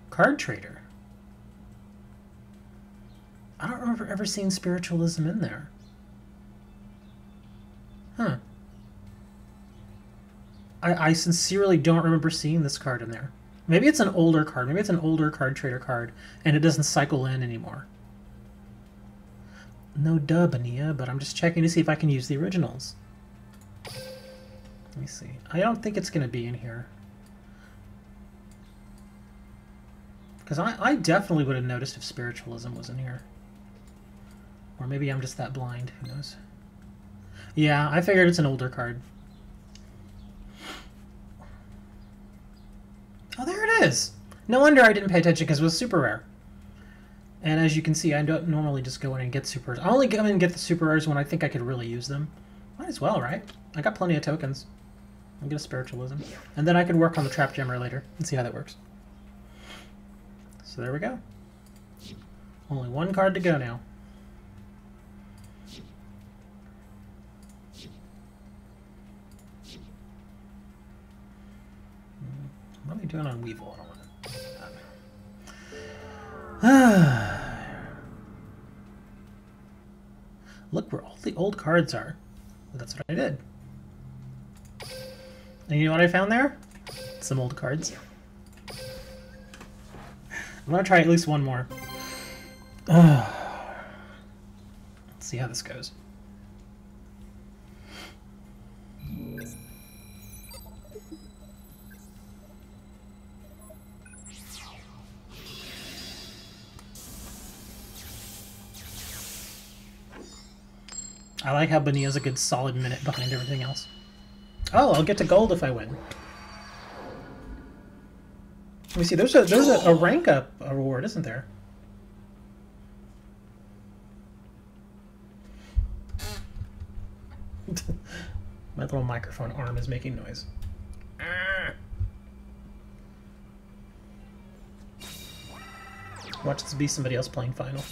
Card Trader. I don't remember ever seeing Spiritualism in there. Huh. I sincerely don't remember seeing this card in there. Maybe it's an older card. Maybe it's an older Card Trader card, and it doesn't cycle in anymore. No duh, Bania, but I'm just checking to see if I can use the originals. Let me see. I don't think it's going to be in here. Because I definitely would have noticed if Spiritualism was in here. Or maybe I'm just that blind. Who knows? Yeah, I figured it's an older card. Oh, there it is! No wonder I didn't pay attention because it was super rare. And as you can see, I don't normally just go in and get super rares. I only go in and get the super rares when I think I could really use them. Might as well, right? I got plenty of tokens. I'll get a Spiritualism. And then I can work on the Trap Jammer later and see how that works. So there we go. Only one card to go now. What are we doing on Weevil? I don't want to... Look where all the old cards are. That's what I did. And you know what I found there? Some old cards. I'm gonna try at least one more. Let's see how this goes. I like how Bania's a good solid minute behind everything else. Oh, I'll get to gold if I win. Let me see. There's a rank up reward, isn't there? My little microphone arm is making noise. Watch this be somebody else playing Final.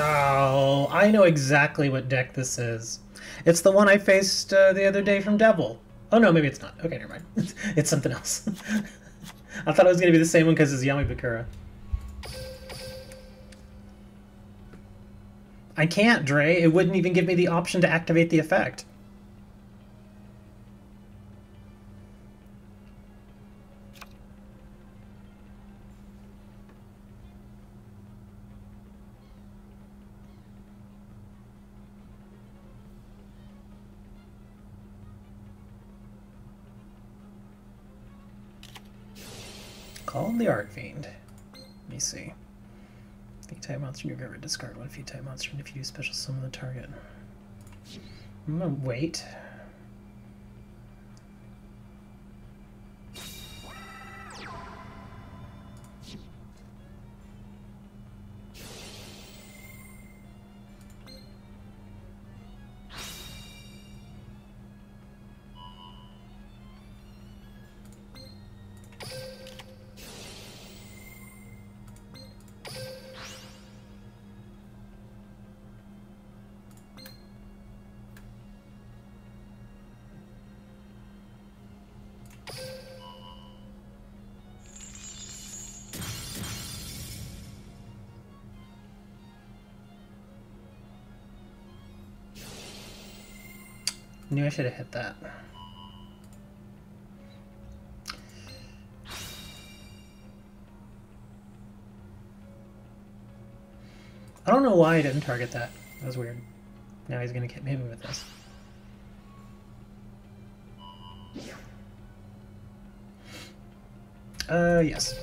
Oh, I know exactly what deck this is. It's the one I faced the other day from Devil. Oh no, maybe it's not. Okay, never mind. It's something else. I thought it was going to be the same one because it's Yami Bakura. I can't, Dre. It wouldn't even give me the option to activate the effect. Call the Art Fiend. Let me see. If you type monster in your graveyard, discard one. If you type monster, and if you do special summon the target. I'm gonna wait. Knew I should have hit that. I don't know why I didn't target that. That was weird. Now he's gonna hit me with this. Yes.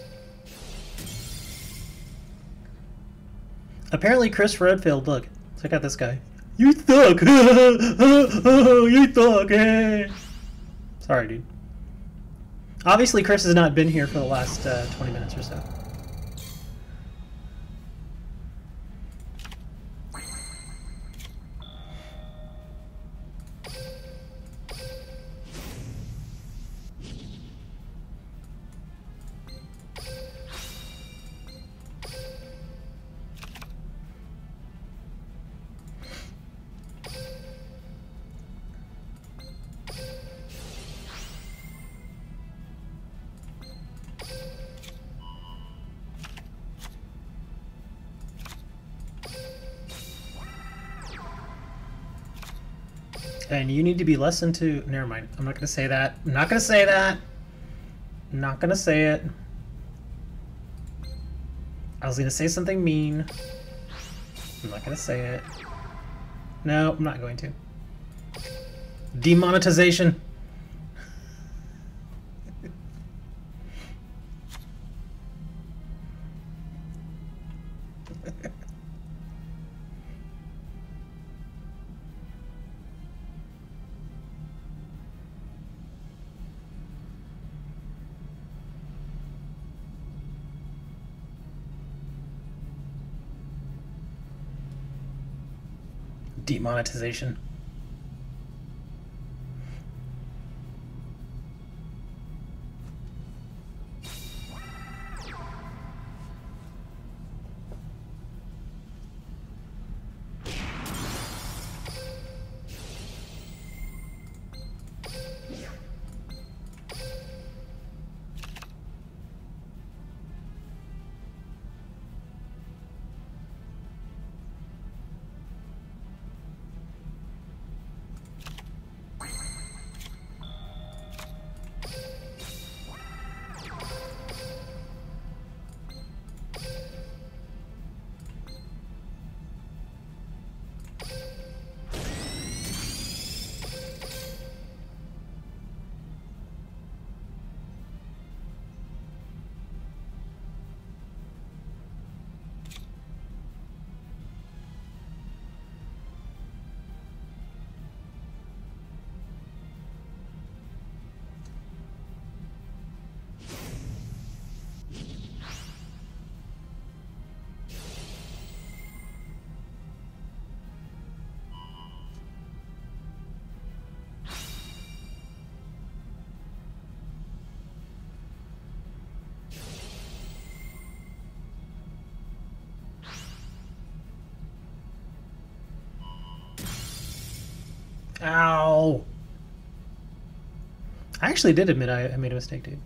Apparently Chris Redfield, look. Check out this guy. You suck! You suck! Sorry, dude. Obviously, Chris has not been here for the last 20 minutes or so. And you need to be less into... Never mind. I'm not going to say that. I'm not going to say that. I'm not going to say it. I was going to say something mean. I'm not going to say it. No, I'm not going to. Demonetization. Demonetization. Ow! I actually did admit I made a mistake, dude.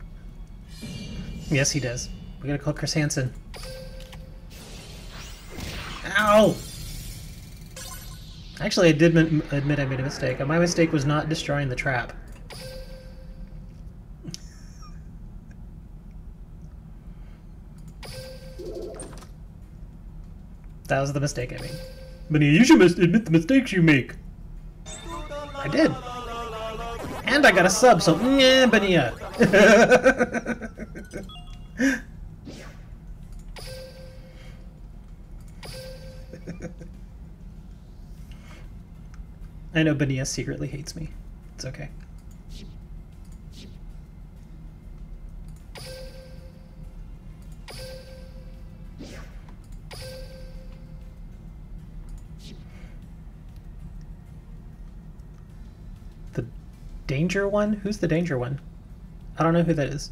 Yes, he does. We gotta call Chris Hansen. Ow! Actually, I did admit I made a mistake. My mistake was not destroying the trap. That was the mistake I made. But you should admit the mistakes you make. I did. And I got a sub, so yeah, Benia. I know Benia secretly hates me. It's okay. The danger one? Who's the danger one? I don't know who that is.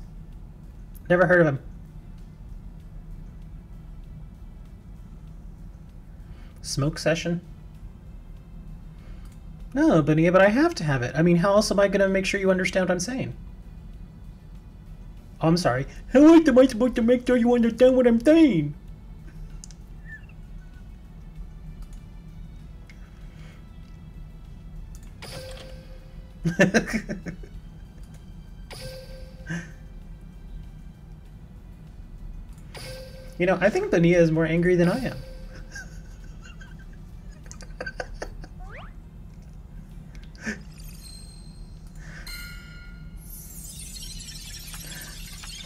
Never heard of him. Smoke session? No, Benia, but I have to have it. I mean, how else am I going to make sure you understand what I'm saying? Oh, I'm sorry. How else am I supposed to make sure you understand what I'm saying? You know, I think Benia is more angry than I am.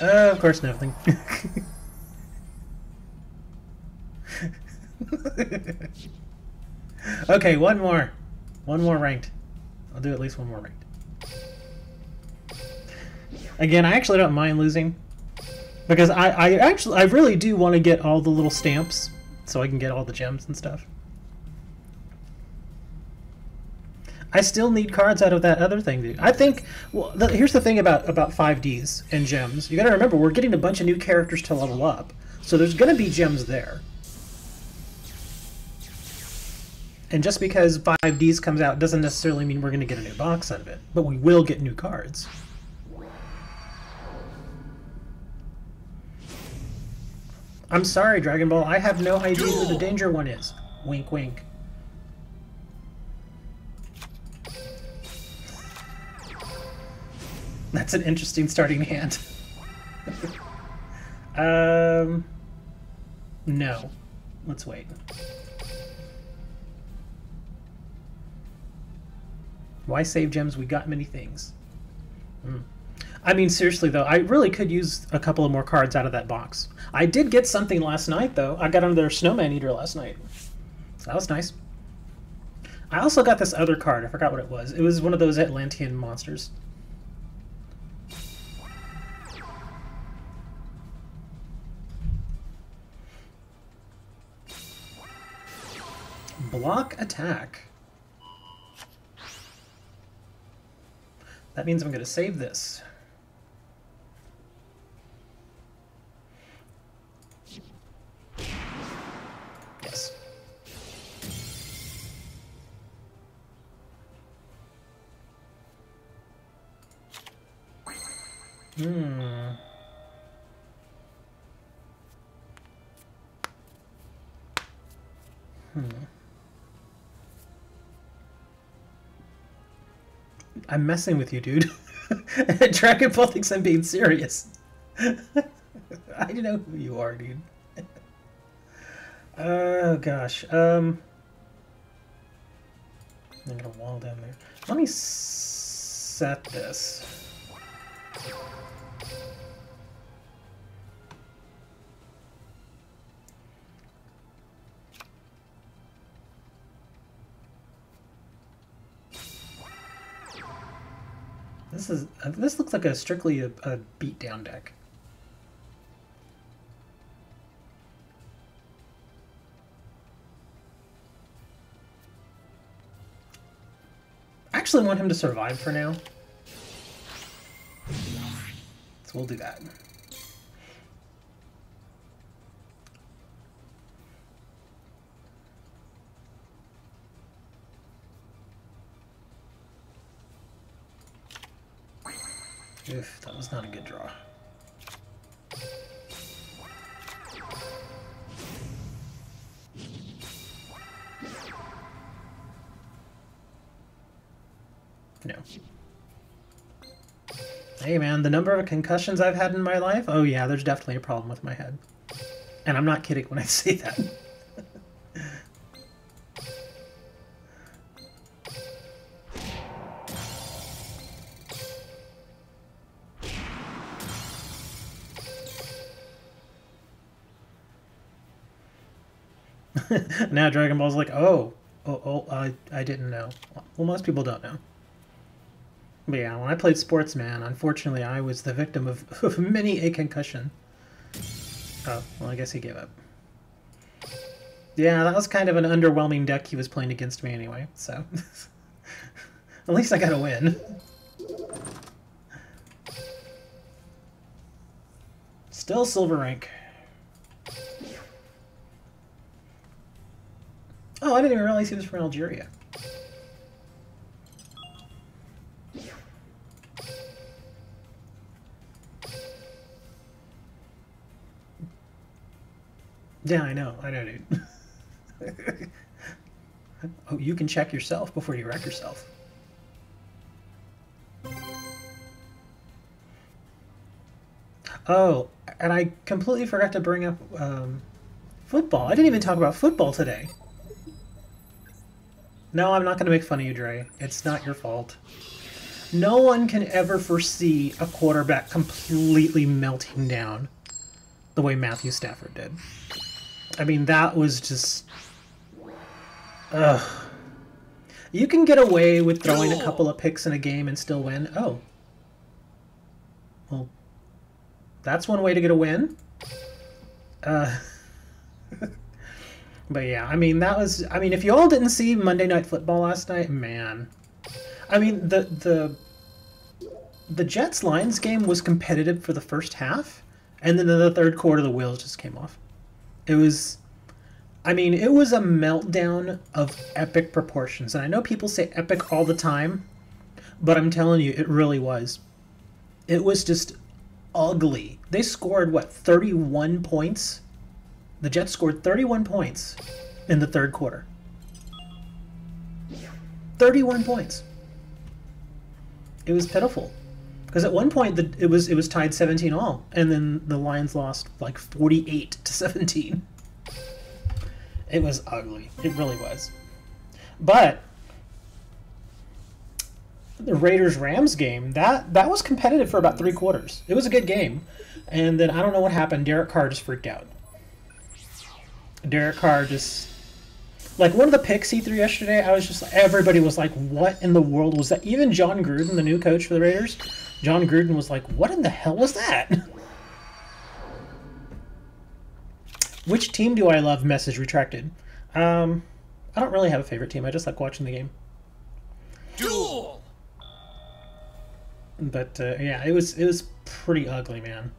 Of course, nothing. Okay, one more. One more ranked. I'll do at least one more ranked. Again, I actually don't mind losing. Because I really do want to get all the little stamps so I can get all the gems and stuff. I still need cards out of that other thing, dude. I think, well, here's the thing about 5Ds and gems. You gotta remember, we're getting a bunch of new characters to level up. So there's gonna be gems there. And just because 5Ds comes out doesn't necessarily mean we're gonna get a new box out of it. But we will get new cards. I'm sorry, Dragon Ball. I have no idea who the danger one is. Wink, wink. That's an interesting starting hand. No. Let's wait. Why save gems? We got many things. I mean, seriously, though, I really could use a couple of more cards out of that box. I did get something last night, though. I got another Snowman Eater last night. So that was nice. I also got this other card. I forgot what it was. It was one of those Atlantean monsters. Block attack. That means I'm going to save this. Yes. I'm messing with you, dude. Dragon Ball thinks I'm being serious. I know who you are, dude. Oh, gosh. I got a wall down there. Let me set this. This looks like strictly a beatdown deck. I actually want him to survive for now. So we'll do that. Oof, that was not a good draw. No. Hey man, the number of concussions I've had in my life, oh yeah, there's definitely a problem with my head. And I'm not kidding when I say that. Now Dragon Ball's like, I didn't know. Well, most people don't know. But yeah, when I played sports, man, unfortunately I was the victim of many a concussion. Oh, well, I guess he gave up. Yeah, that was kind of an underwhelming deck he was playing against me anyway, so... At least I got a win. Still silver rank. Oh, I didn't even realize he was from Algeria. Yeah, I know, dude. Oh, you can check yourself before you wreck yourself. Oh, and I completely forgot to bring up football. I didn't even talk about football today. No, I'm not going to make fun of you, Dre. It's not your fault. No one can ever foresee a quarterback completely melting down the way Matthew Stafford did. I mean, that was just... Ugh. You can get away with throwing a couple of picks in a game and still win. Oh. Well, that's one way to get a win. But yeah, I mean, that was... I mean, if you all didn't see Monday Night Football last night, man. I mean, the Jets-Lions game was competitive for the first half, and then in the third quarter, the wheels just came off. It was... I mean, it was a meltdown of epic proportions. And I know people say epic all the time, but I'm telling you, it really was. It was just ugly. They scored, what, 31 points? The Jets scored 31 points in the third quarter. 31 points. It was pitiful. Because at one point, it was tied 17-all, and then the Lions lost like 48-17. It was ugly. It really was. But the Raiders-Rams game, that was competitive for about 3 quarters. It was a good game. And then I don't know what happened. Derek Carr just freaked out. Derek Carr just... Like, one of the picks he threw yesterday, I was just like... Everybody was like, what in the world was that? Even John Gruden, the new coach for the Raiders, John Gruden was like, what in the hell was that? Which team do I love? Message retracted. I don't really have a favorite team. I just like watching the game. Duel! But yeah, it was pretty ugly, man.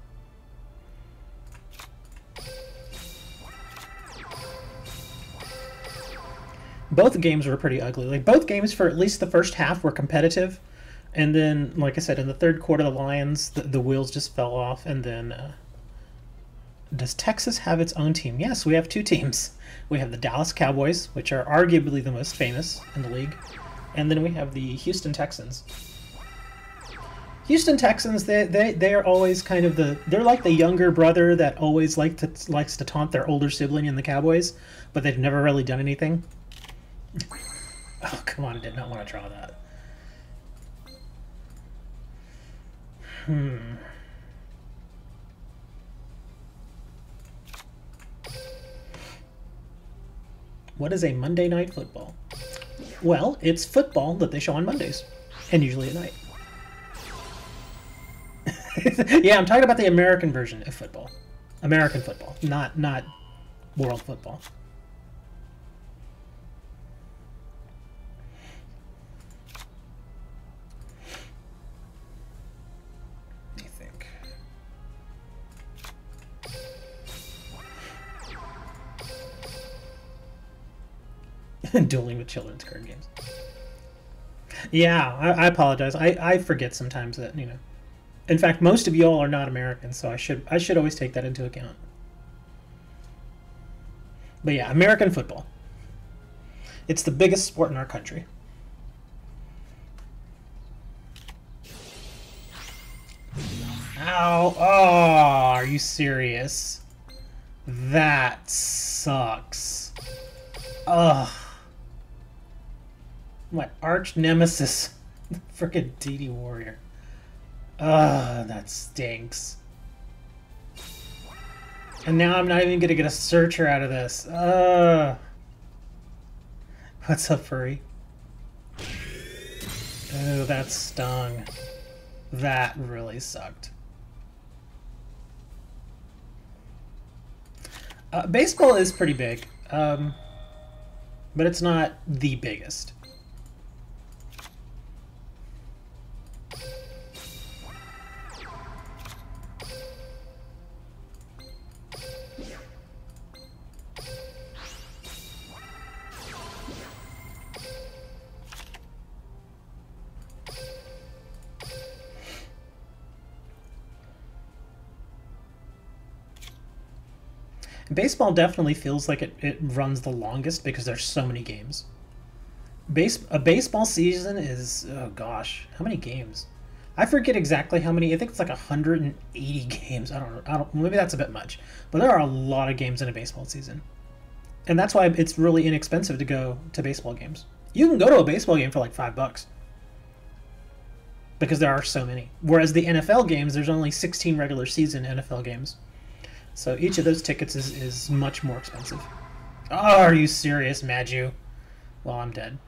Both games were pretty ugly. Like, both games for at least the first half were competitive, and then, like I said, in the third quarter, the Lions, the wheels just fell off, and then. Does Texas have its own team? Yes, we have 2 teams. We have the Dallas Cowboys, which are arguably the most famous in the league, and then we have the Houston Texans. Houston Texans, they are always kind of they're like the younger brother that always likes to taunt their older sibling in the Cowboys, but they've never really done anything. Oh, come on, I did not want to draw that. What is a Monday Night Football? Well, it's football that they show on Mondays, and usually at night. Yeah, I'm talking about the American version of football. American football, not world football. Let me think. Dueling with children's card games. Yeah, I apologize. I forget sometimes that, you know, In fact, most of y'all are not American, so I should always take that into account. But yeah, American football. It's the biggest sport in our country. Ow! Oh, are you serious? That sucks. Ugh. My arch nemesis, the frickin' DD Warrior. Ugh, that stinks. And now I'm not even gonna get a searcher out of this. Ugh. What's up, furry? Oh, that stung. That really sucked. Baseball is pretty big, but it's not the biggest. Baseball definitely feels like it runs the longest because there's so many games. A baseball season is, oh gosh, how many games? I forget exactly how many. I think it's like 180 games. I don't know. Maybe that's a bit much. But there are a lot of games in a baseball season. And that's why it's really inexpensive to go to baseball games. You can go to a baseball game for like $5 because there are so many. Whereas the NFL games, there's only 16 regular season NFL games. So each of those tickets is much more expensive. Oh, are you serious, Maju? Well, I'm dead.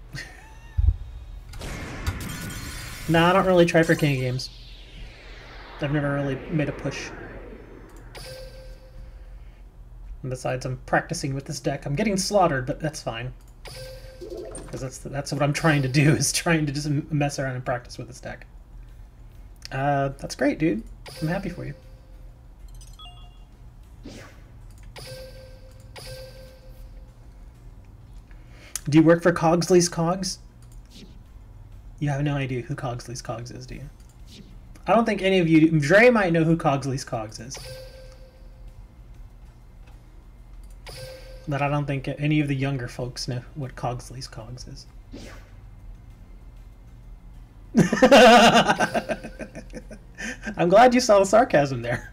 Nah, I don't really try for King of Games. I've never really made a push. And besides, I'm practicing with this deck. I'm getting slaughtered, but that's fine. Because that's what I'm trying to do, is trying to just mess around and practice with this deck. That's great, dude. I'm happy for you. Do you work for Cogsley's Cogs? You have no idea who Cogsley's Cogs is, do you? I don't think any of you do. Dre might know who Cogsley's Cogs is. But I don't think any of the younger folks know what Cogsley's Cogs is. I'm glad you saw the sarcasm there.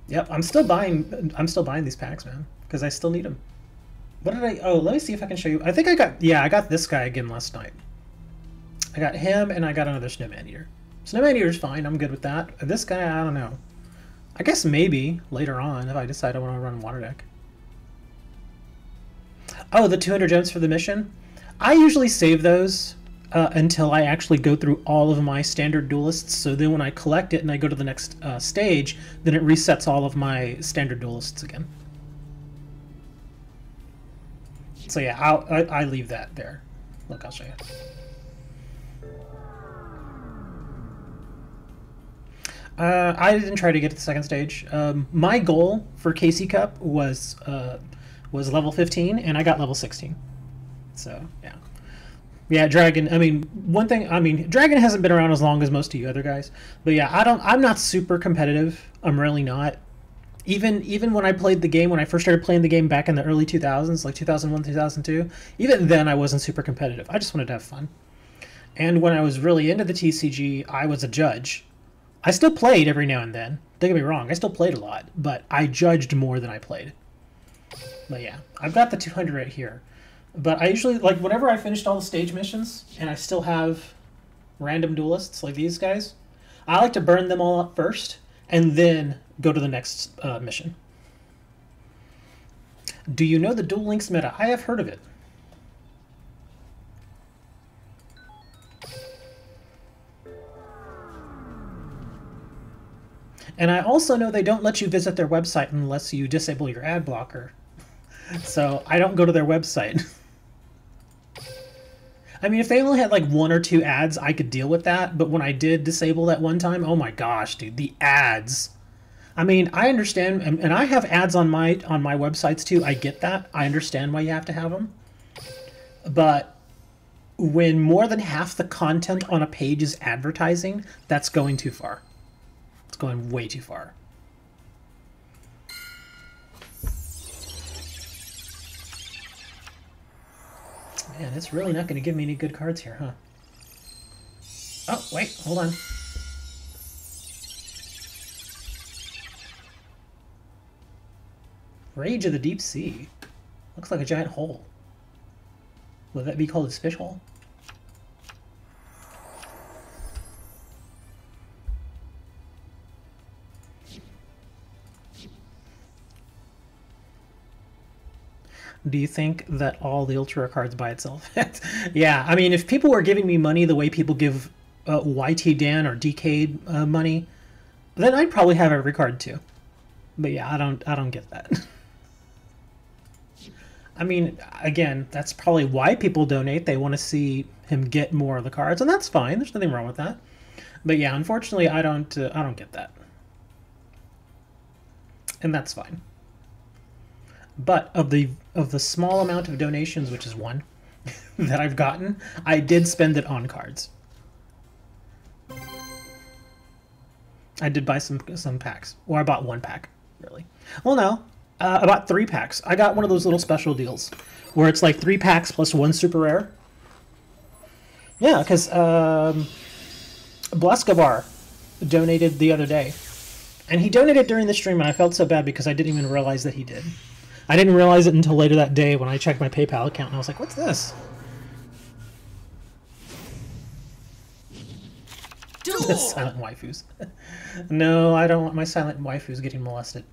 Yep, I'm still buying these packs, man, because I still need them. What did I... Oh, let me see if I can show you. I think I got... Yeah, I got this guy again last night. I got him, and I got another Snowman Eater. Snowman Eater's fine. I'm good with that. This guy, I don't know. I guess maybe later on if I decide I want to run Water Deck. Oh, the 200 gems for the mission? I usually save those until I actually go through all of my standard duelists. So then when I collect it and I go to the next stage, then it resets all of my standard duelists again. So yeah, I leave that there. Look, I'll show you. I didn't try to get to the second stage. My goal for KC Cup was level 15, and I got level 16. So yeah. Yeah, Dragon. I mean, one thing. I mean, Dragon hasn't been around as long as most of you other guys. But yeah, I'm not super competitive. I'm really not. Even when I played the game, when I first started playing the game back in the early 2000s, like 2001, 2002, even then I wasn't super competitive. I just wanted to have fun. And when I was really into the TCG, I was a judge. I still played every now and then. Don't get me wrong, I still played a lot, but I judged more than I played. But yeah, I've got the 200 right here. But I usually, like, whenever I finished all the stage missions, and I still have random duelists like these guys, I like to burn them all up first, and then go to the next mission. Do you know the Duel Links meta? I have heard of it. And I also know they don't let you visit their website unless you disable your ad blocker. So I don't go to their website. I mean, if they only had like 1 or 2 ads, I could deal with that. But when I did disable that one time, oh my gosh, dude, the ads. I mean, I understand, and I have ads on my websites too. I get that. I understand why you have to have them. But when more than half the content on a page is advertising, that's going too far. It's going way too far. Man, it's really not going to give me any good cards here, huh? Oh, wait, hold on. Rage of the Deep Sea. Looks like a giant hole. Would that be called a fish hole? Do you think that all the Ultra cards by itself? Yeah, I mean, if people were giving me money the way people give YT Dan or DK money, then I'd probably have every card too. But yeah, I don't get that. I mean, again, that's probably why people donate. They want to see him get more of the cards, and that's fine. There's nothing wrong with that. But yeah, unfortunately, I don't get that, and that's fine. But of the small amount of donations, which is one, that I've gotten, I did spend it on cards. I did buy some packs, or I bought one pack, really. Well, no, I bought 3 packs. I got one of those little special deals where it's like 3 packs plus 1 super rare. Yeah, because Bleskovar donated the other day, and he donated during the stream, and I felt so bad because I didn't even realize that he did. I didn't realize it until later that day when I checked my PayPal account, and I was like, what's this? Silent waifus. No, I don't want my silent waifus getting molested.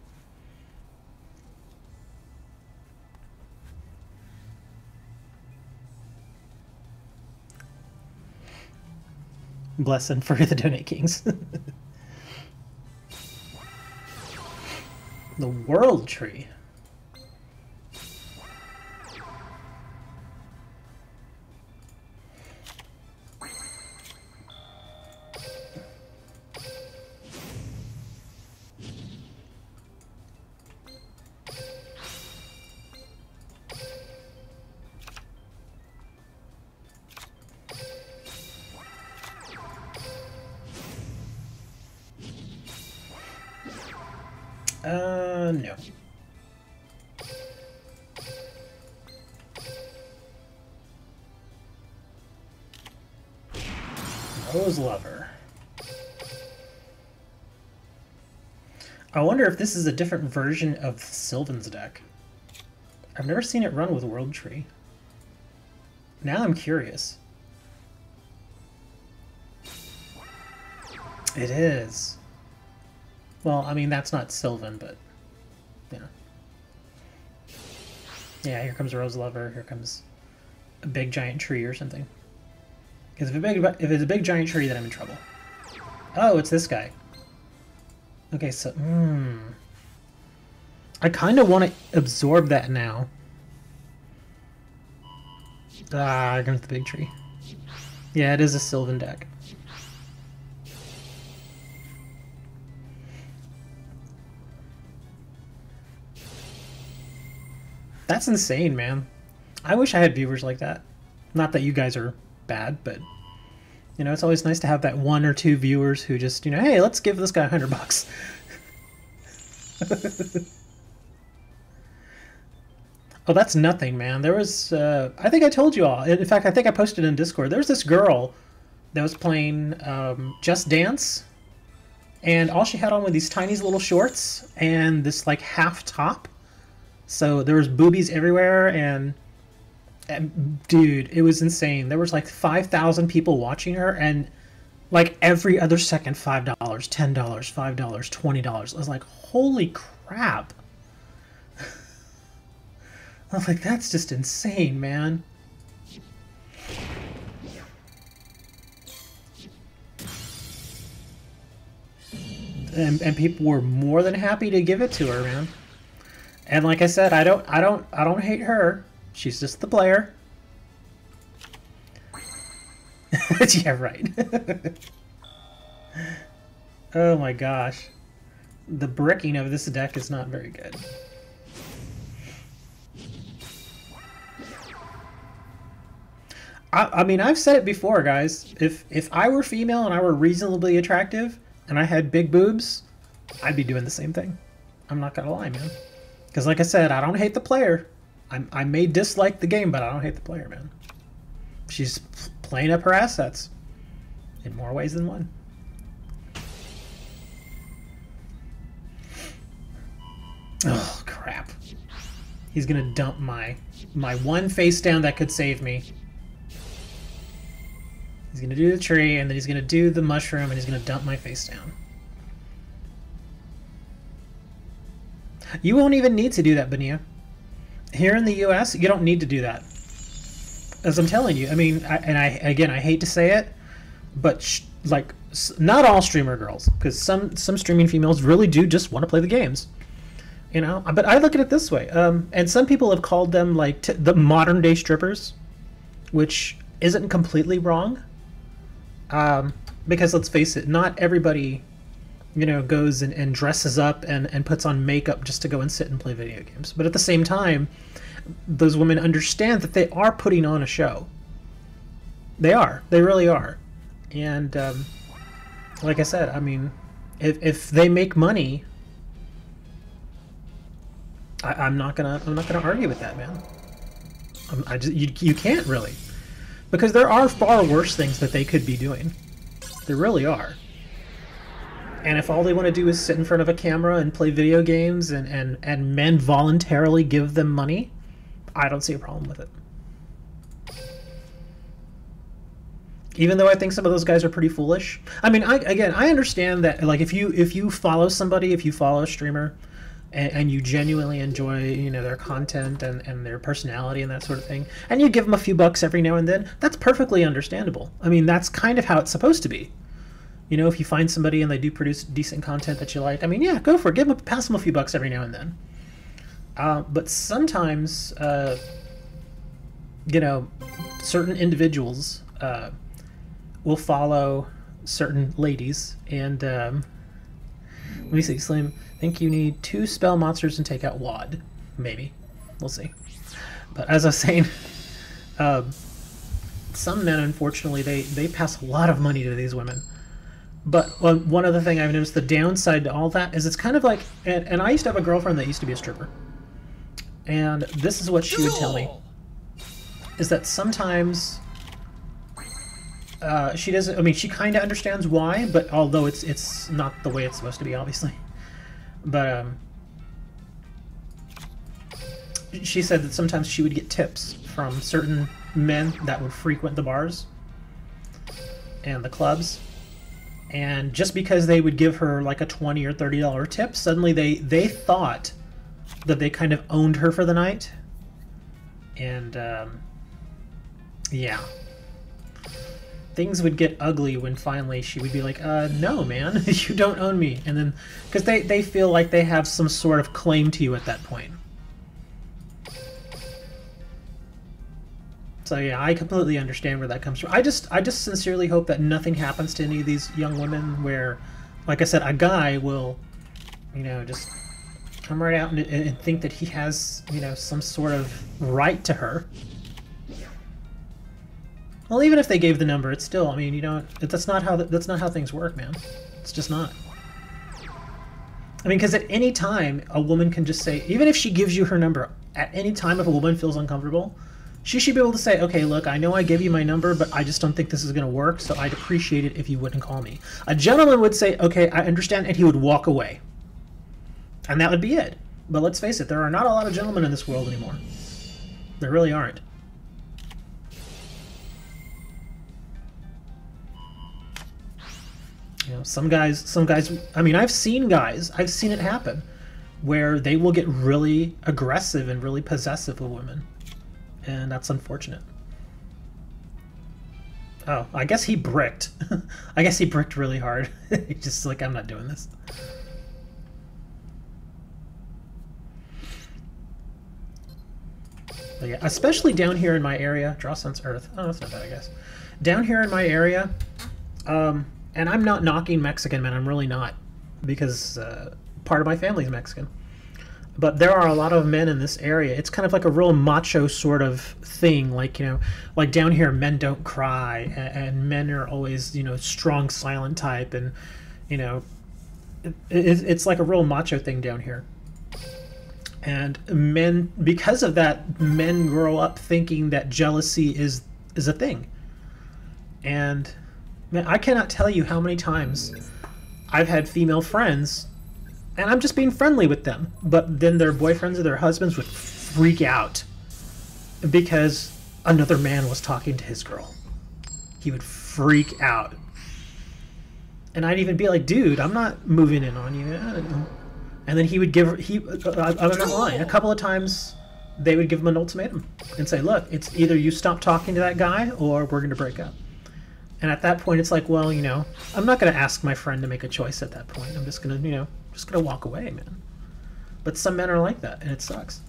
Bless and forget the donate kings. The World Tree. No. Rose Lover. I wonder if this is a different version of Sylvan's deck. I've never seen it run with World Tree. Now I'm curious. It is. Well, I mean, that's not Sylvan, but yeah. Yeah, here comes Rose Lover. Here comes a big giant tree or something. Because if it's a big giant tree, then I'm in trouble. Oh, it's this guy. Okay, so I kind of want to absorb that now. Ah, here comes the big tree. Yeah, it is a Sylvan deck. That's insane, man. I wish I had viewers like that. Not that you guys are bad, but you know, it's always nice to have that 1 or 2 viewers who just, you know, hey, let's give this guy $100. Oh, that's nothing, man. There was, I think I told you all. In fact, I think I posted in Discord. There was this girl that was playing Just Dance, and all she had on were these tiny little shorts and this like half top. So there was boobies everywhere, and dude, it was insane. There was like 5,000 people watching her, and like every other second, $5, $10, $5, $20. I was like, holy crap. I was like, that's just insane, man. And people were more than happy to give it to her, man. And like I said, I don't hate her. She's just the player. Yeah, right. Oh my gosh. The bricking of this deck is not very good. I mean, I've said it before, guys. If I were female and I were reasonably attractive and I had big boobs, I'd be doing the same thing. I'm not gonna lie, man. Because like I said, I don't hate the player. I may dislike the game, but I don't hate the player, man. She's playing up her assets in more ways than one. Oh, crap. He's gonna dump my one face down that could save me. He's gonna do the tree, and then he's gonna do the mushroom, and he's gonna dump my face down. You won't even need to do that, Benia. Here in the US, you don't need to do that. As I'm telling you, I mean, I hate to say it, but like, not all streamer girls, because some streaming females really do just want to play the games, you know. But I look at it this way, and some people have called them like the modern day strippers, which isn't completely wrong, because let's face it, not everybody, you know, goes and dresses up and puts on makeup just to go and sit and play video games. But at the same time, those women understand that they are putting on a show. They are. They really are. And like I said, I mean, if they make money, I'm not gonna argue with that, man. You can't really, because there are far worse things that they could be doing. There really are. And if all they want to do is sit in front of a camera and play video games and men voluntarily give them money, I don't see a problem with it. Even though I think some of those guys are pretty foolish. I mean, I understand that, like, if you follow somebody, if you follow a streamer, and you genuinely enjoy, you know, their content and their personality and that sort of thing, and you give them a few bucks every now and then, that's perfectly understandable. I mean, that's kind of how it's supposed to be. You know, if you find somebody and they do produce decent content that you like, I mean, yeah, go for it. Pass them a few bucks every now and then. But sometimes, you know, certain individuals will follow certain ladies, and let me see, Slim. I think you need 2 spell monsters and take out Wad. Maybe. We'll see. But as I was saying, some men, unfortunately, they pass a lot of money to these women. But one other thing I've noticed, the downside to all that is it's kind of like, and I used to have a girlfriend that used to be a stripper, and this is what she would tell me, is that sometimes she doesn't, I mean, she kind of understands why, but although it's not the way it's supposed to be, obviously. But she said that sometimes she would get tips from certain men that would frequent the bars and the clubs. And just because they would give her like a $20 or $30 tip, suddenly they thought that they kind of owned her for the night. And yeah, things would get ugly when finally she would be like, no, man, you don't own me. And then, because they feel like they have some sort of claim to you at that point. So yeah, I completely understand where that comes from. I just sincerely hope that nothing happens to any of these young women where, like I said, a guy will, you know, just come right out and think that he has, you know, some sort of right to her. Well, even if they gave the number, it's still, I mean, you know, that's not how things work, man. It's just not. I mean, because at any time, a woman can just say, even if she gives you her number, at any time if a woman feels uncomfortable, she should be able to say, okay, look, I know I gave you my number, but I just don't think this is going to work, so I'd appreciate it if you wouldn't call me. A gentleman would say, okay, I understand, and he would walk away. And that would be it. But let's face it, there are not a lot of gentlemen in this world anymore. There really aren't. You know, some guys, I mean, I've seen it happen, where they will get really aggressive and really possessive of women. And that's unfortunate. Oh, I guess he bricked. I guess he bricked really hard. He's just like, I'm not doing this. But yeah, especially down here in my area. Draw Sense Earth. Oh, that's not bad, I guess. Down here in my area, and I'm not knocking Mexican men, I'm really not. Because part of my family's Mexican. But there are a lot of men in this area. It's kind of like a real macho sort of thing. Like, you know, like down here, men don't cry, and men are always, you know, strong, silent type. And, you know, it's like a real macho thing down here. And men, because of that, men grow up thinking that jealousy is a thing. And, man, I cannot tell you how many times I've had female friends, and I'm just being friendly with them, but then their boyfriends or their husbands would freak out because another man was talking to his girl. He would freak out. And I'd even be like, dude, I'm not moving in on you. I don't know. And then he would give, I'm not lying, a couple of times they would give him an ultimatum and say, look, it's either you stop talking to that guy or we're going to break up. And at that point, it's like, well, you know, I'm not going to ask my friend to make a choice at that point. I'm just going to, you know, just going to walk away, man. But some men are like that, and it sucks.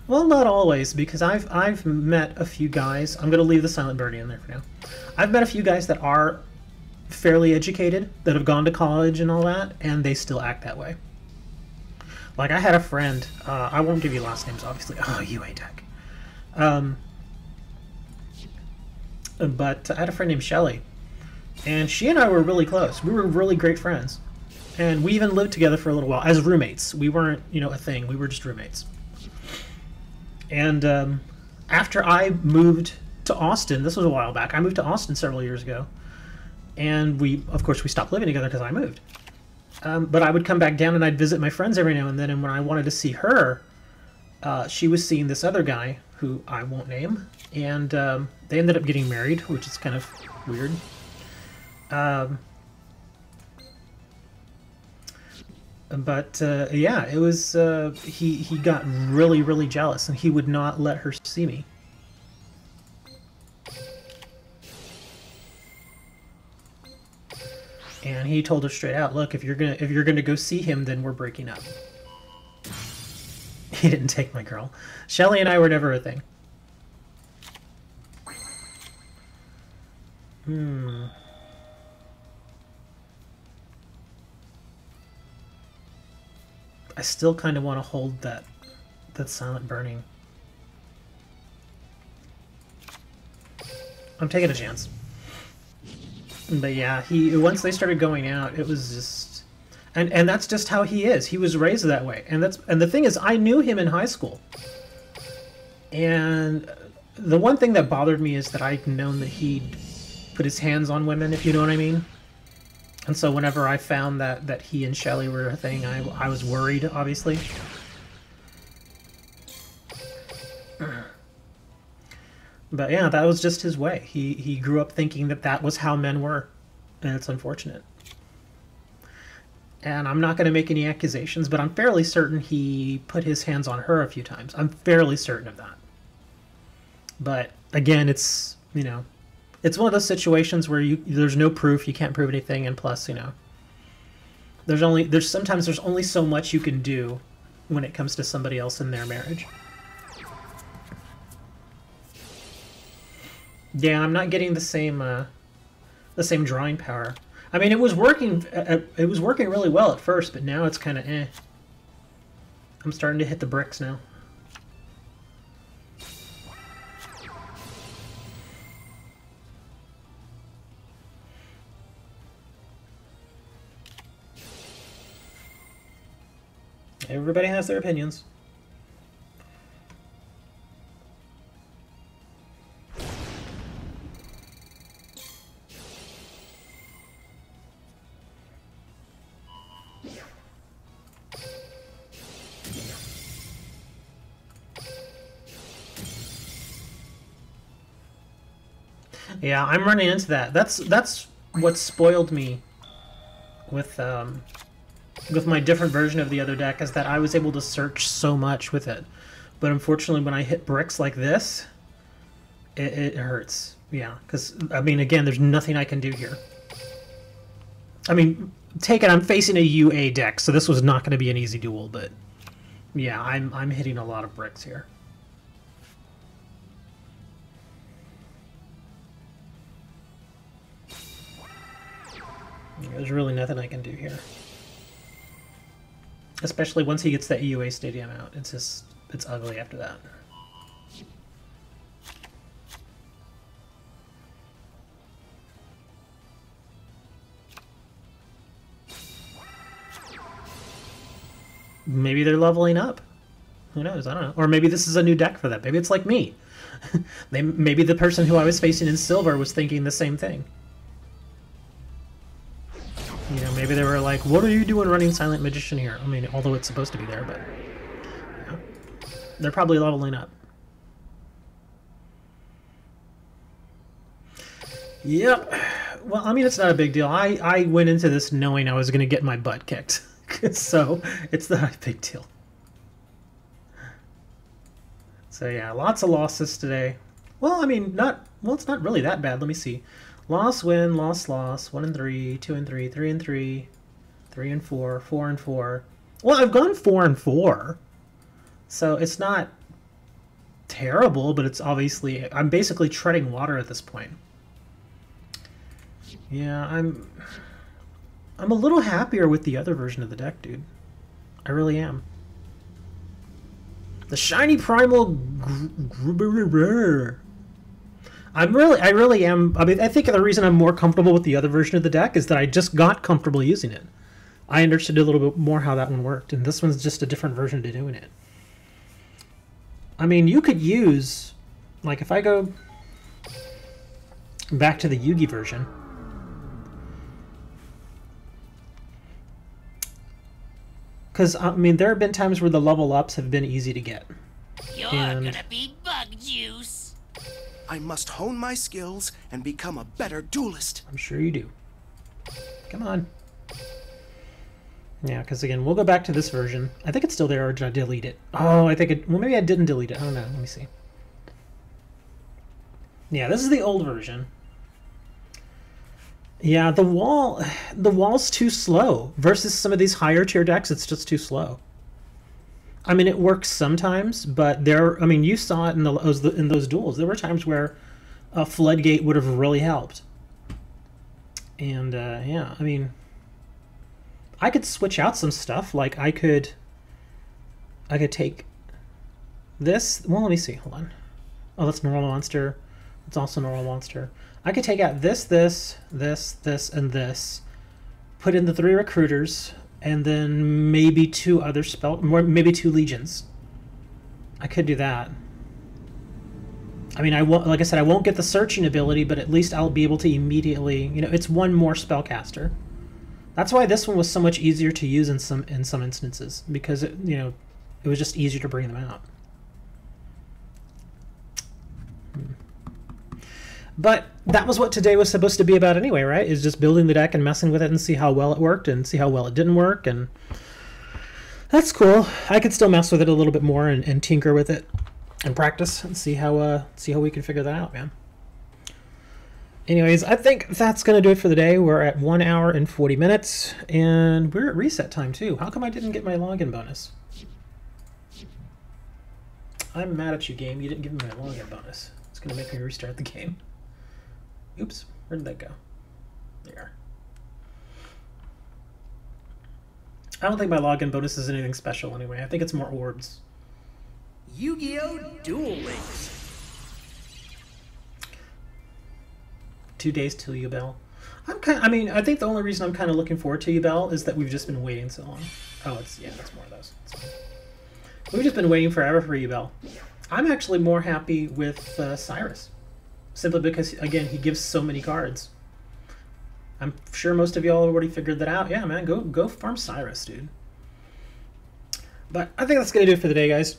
Well, not always, because I've met a few guys. I'm going to leave the silent birdie in there for now. I've met a few guys that are fairly educated, that have gone to college and all that, and they still act that way. Like, I had a friend, I won't give you last names, obviously. Oh, you ain't tech. But I had a friend named Shelly, and she and I were really close. We were really great friends. And we even lived together for a little while as roommates. We weren't, you know, a thing. We were just roommates. And after I moved to Austin, this was a while back, I moved to Austin several years ago, and of course, we stopped living together because I moved. But I would come back down and I'd visit my friends every now and then, and when I wanted to see her, she was seeing this other guy, who I won't name, and they ended up getting married, which is kind of weird. But yeah, it was, he got really, really jealous, and he would not let her see me. And he told her straight out, look, if you're gonna go see him, then we're breaking up. He didn't take my girl. Shelly and I were never a thing. I still kind of want to hold that silent burning. I'm taking a chance. But yeah, once they started going out, it was just, and that's just how he is. He was raised that way, and the thing is, I knew him in high school, and the one thing that bothered me is that I'd known that he'd put his hands on women, if you know what I mean. And so whenever I found that he and Shelly were a thing, I was worried, obviously. But yeah, that was just his way. He grew up thinking that was how men were, and it's unfortunate. And I'm not going to make any accusations, but I'm fairly certain he put his hands on her a few times. I'm fairly certain of that. But again, it's, you know, it's one of those situations where there's no proof, you can't prove anything, and plus, you know, sometimes there's only so much you can do when it comes to somebody else in their marriage. Yeah, I'm not getting the same drawing power. I mean, it was working really well at first, but now it's kind of eh. I'm starting to hit the bricks now. Everybody has their opinions. Yeah, I'm running into that. That's what spoiled me with my different version of the other deck, is that I was able to search so much with it. But unfortunately, when I hit bricks like this, it hurts. Yeah, because, I mean, again, there's nothing I can do here. I mean, take it, I'm facing a UA deck, so this was not going to be an easy duel, but yeah, I'm hitting a lot of bricks here. There's really nothing I can do here. Especially once he gets that EUA Stadium out. It's just, it's ugly after that. Maybe they're leveling up. Who knows? I don't know. Or maybe this is a new deck for them. Maybe it's like me. Maybe the person who I was facing in silver was thinking the same thing. You know, maybe they were like, what are you doing running Silent Magician here? I mean, although it's supposed to be there, but... Yeah. They're probably leveling up. Yep. Well, I mean, it's not a big deal. I went into this knowing I was going to get my butt kicked. So, it's not a big deal. So yeah, lots of losses today. Well, I mean, it's not really that bad. Let me see. Loss, win, loss, loss. 1 and 3, 2 and 3, 3 and 3, 3 and 4, 4 and 4. Well, I've gone 4 and 4. So it's not terrible, but it's obviously, I'm basically treading water at this point. Yeah, I'm a little happier with the other version of the deck, dude. I really am. The shiny primal. I really am. I mean, I think the reason I'm more comfortable with the other version of the deck is that I just got comfortable using it. I understood a little bit more how that one worked, and this one's just a different version to doing it. I mean, you could use, like, if I go back to the Yugi version. Because, I mean, there have been times where the level ups have been easy to get. You're gonna be bug juice. I must hone my skills and become a better duelist. I'm sure you do. Come on. Yeah, because again, we'll go back to this version. I think it's still there, or did I delete it? Oh, I think it... Well, maybe I didn't delete it. I don't know. Let me see. Yeah, this is the old version. Yeah, the wall's too slow. Versus some of these higher tier decks, it's just too slow. I mean, it works sometimes, but I mean, you saw it in those duels. There were times where a Floodgate would have really helped. And, yeah, I mean, I could switch out some stuff. Like, I could take this. Well, let me see. Hold on. Oh, that's normal monster. It's also normal monster. I could take out this, and this. Put in the 3 recruiters. And then maybe 2 other maybe 2 legions. I could do that. I mean, like I said, I won't get the searching ability, but at least I'll be able to immediately, you know, it's 1 more spellcaster. That's why this one was so much easier to use in some instances, because it, you know, it was just easier to bring them out. But that was what today was supposed to be about anyway, right? Is just building the deck and messing with it and see how well it worked and see how well it didn't work. And that's cool. I could still mess with it a little bit more and tinker with it and practice and see how we can figure that out, man. Anyways, I think that's going to do it for the day. We're at 1 hour and 40 minutes, and we're at reset time too. How come I didn't get my login bonus? I'm mad at you, game. You didn't give me my login bonus. It's going to make me restart the game. Oops, where did that go? There. I don't think my login bonus is anything special anyway. I think it's more orbs. Yu-Gi-Oh! Duel Links. 2 days till Yubel. I mean, I think the only reason I'm kind of looking forward to Yubel is that we've just been waiting so long. Oh, yeah, that's more of those. We've just been waiting forever for Yubel. I'm actually more happy with Syrus. Simply because, again, he gives so many cards. I'm sure most of y'all already figured that out. Yeah, man, go farm Syrus, dude. But I think that's going to do it for the day, guys.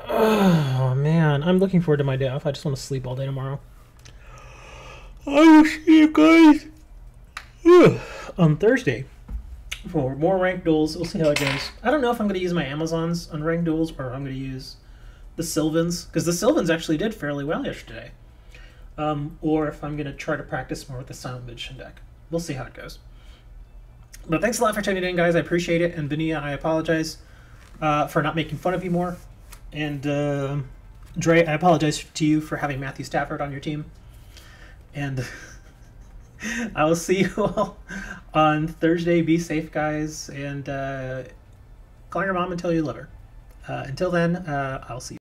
Oh, man. I'm looking forward to my day off. I just want to sleep all day tomorrow. I will see you guys on Thursday for more ranked duels. We'll see how it goes. I don't know if I'm going to use my Amazons on ranked duels or I'm going to use the Sylvans, because the Sylvans actually did fairly well yesterday. Or if I'm going to try to practice more with the Silent Magician deck. We'll see how it goes. But thanks a lot for tuning in, guys. I appreciate it. And Benia, I apologize for not making fun of you more. And Dre, I apologize to you for having Matthew Stafford on your team. And I will see you all on Thursday. Be safe, guys, and call your mom and tell you love her. Until then, I'll see you.